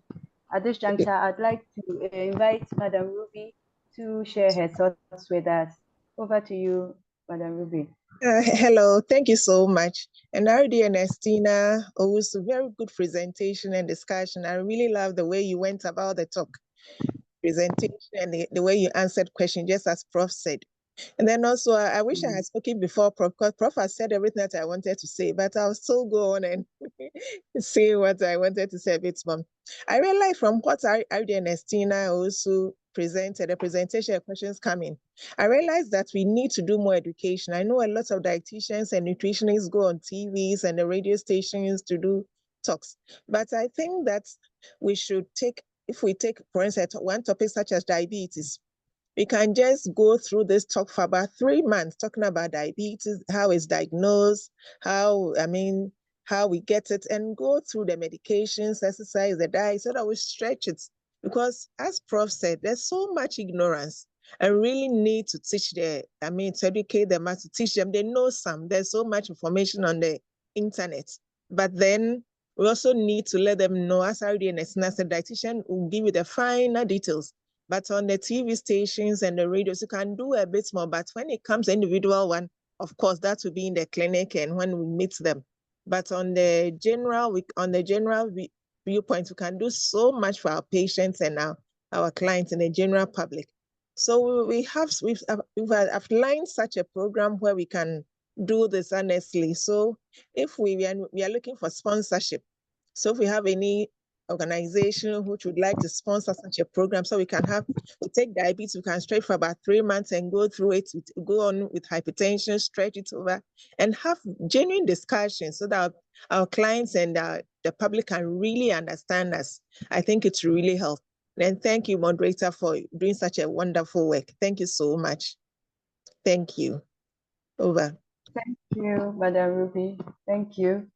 At this juncture, I'd like to invite Madam Ruby to share her thoughts with us. Over to you, Madam Ruby. Hello, thank you so much. And RD and Estina, also very good presentation and discussion. I really love the way you went about the talk presentation and the way you answered questions, just as Prof said. And then also, I wish I had spoken before Prof, because Prof has said everything that I wanted to say, but I'll still go on and say what I wanted to say a bit more. I realized from what RD and Estina also presented, the presentation questions coming, I realized that we need to do more education. I know a lot of dietitians and nutritionists go on TVs and the radio stations to do talks, but I think that we should take, if we take, for instance, one topic such as diabetes, we can just go through this talk for about 3 months, talking about diabetes, how it's diagnosed, how we get it, and go through the medications, exercise, the diet, so that we stretch it. Because as Prof said, there's so much ignorance. I really need to teach to educate them, to teach them. They know there's so much information on the internet. But then we also need to let them know, as already an dietitian will give you the finer details. But on the TV stations and the radios, you can do a bit more. But when it comes to individual one, of course, that will be in the clinic and when we meet them. But on the general viewpoint, we can do so much for our patients and our clients and the general public. So we've outlined such a program where we can do this honestly. So if we are looking for sponsorship, so if we have any organization which would like to sponsor such a program, so we take diabetes, we can stretch for about 3 months and go through it, go on with hypertension, stretch it over, and have genuine discussions so that our clients and the public can really understand us. I think it's really helpful. And thank you, moderator, for doing such a wonderful work. Thank you so much. Thank you. Over. Thank you, Madam Ruby. Thank you.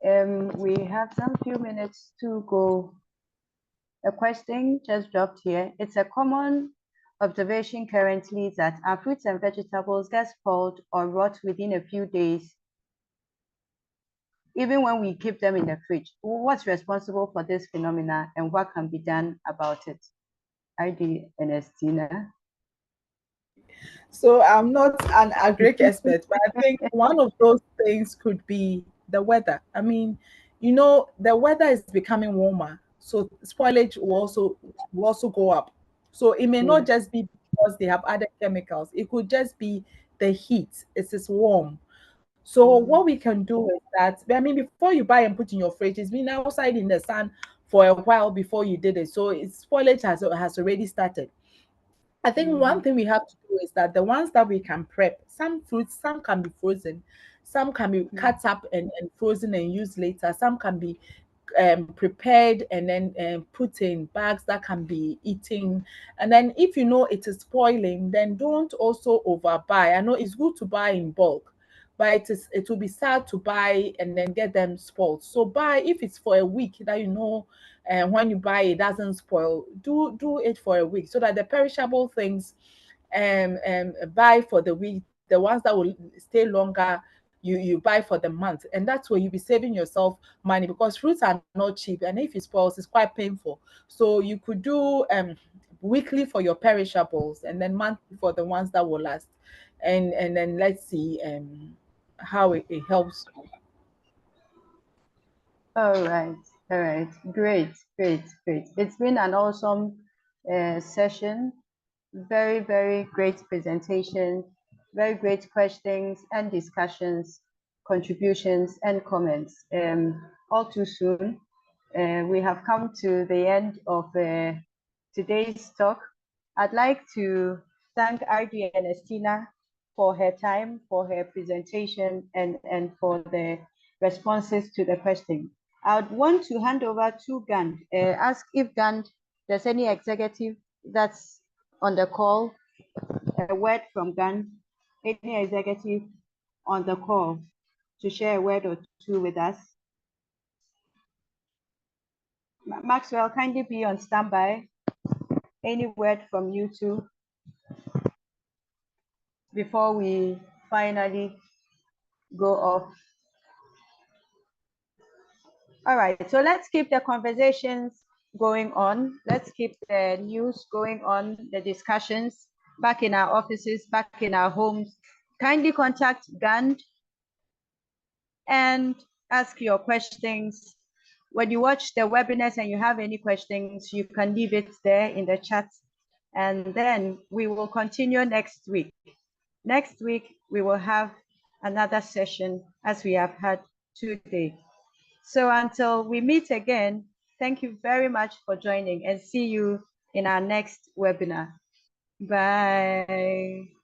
We have some few minutes to go. A question just dropped here. It's a common observation currently that our fruits and vegetables get spoiled or rot within a few days, even when we keep them in the fridge. What's responsible for this phenomena and what can be done about it? RD and Estina. So I'm not an agric expert, but I think one of those things could be the weather. I mean, the weather is becoming warmer, so spoilage will also go up. So it may not just be because they have other chemicals. It could just be the heat. It is warm. So what we can do is that, I mean, before you buy and put in your fridge, it's been outside in the sun for a while before you did it. So spoilage has already started. I think one thing we have to do is that the ones that we can prep, some fruits, some can be frozen, some can be cut up and frozen and used later, some can be prepared and then put in bags that can be eaten. And then if you know it is spoiling, then don't also overbuy. I know it's good to buy in bulk, but it will be sad to buy and then get them spoiled. So buy, if it's for a week that and when you buy it doesn't spoil, do it for a week so that the perishable things buy for the week, the ones that will stay longer, you buy for the month, and that's where you'll be saving yourself money, because fruits are not cheap, and if it spoils it's quite painful. So you could do weekly for your perishables and then monthly for the ones that will last, and then let's see how it helps. All right. Great. It's been an awesome session. Very, very great presentation. Very great questions and discussions, contributions and comments. All too soon, we have come to the end of today's talk. I'd like to thank RD and Estina for her time, for her presentation, and for the responses to the question. I would want to hand over to Gand, ask if Gand, there's any executive that's on the call, a word from Gand, any executive on the call to share a word or two with us. Maxwell, kindly be on standby. Any word from you two before we finally go off? All right, so let's keep the conversations going on. Let's keep the news going on, the discussions back in our offices, back in our homes, kindly contact Gand and ask your questions. When you watch the webinars and you have any questions, you can leave it there in the chat, and then we will continue next week. Next week, we will have another session as we have had today. So until we meet again, thank you very much for joining, and see you in our next webinar. Bye.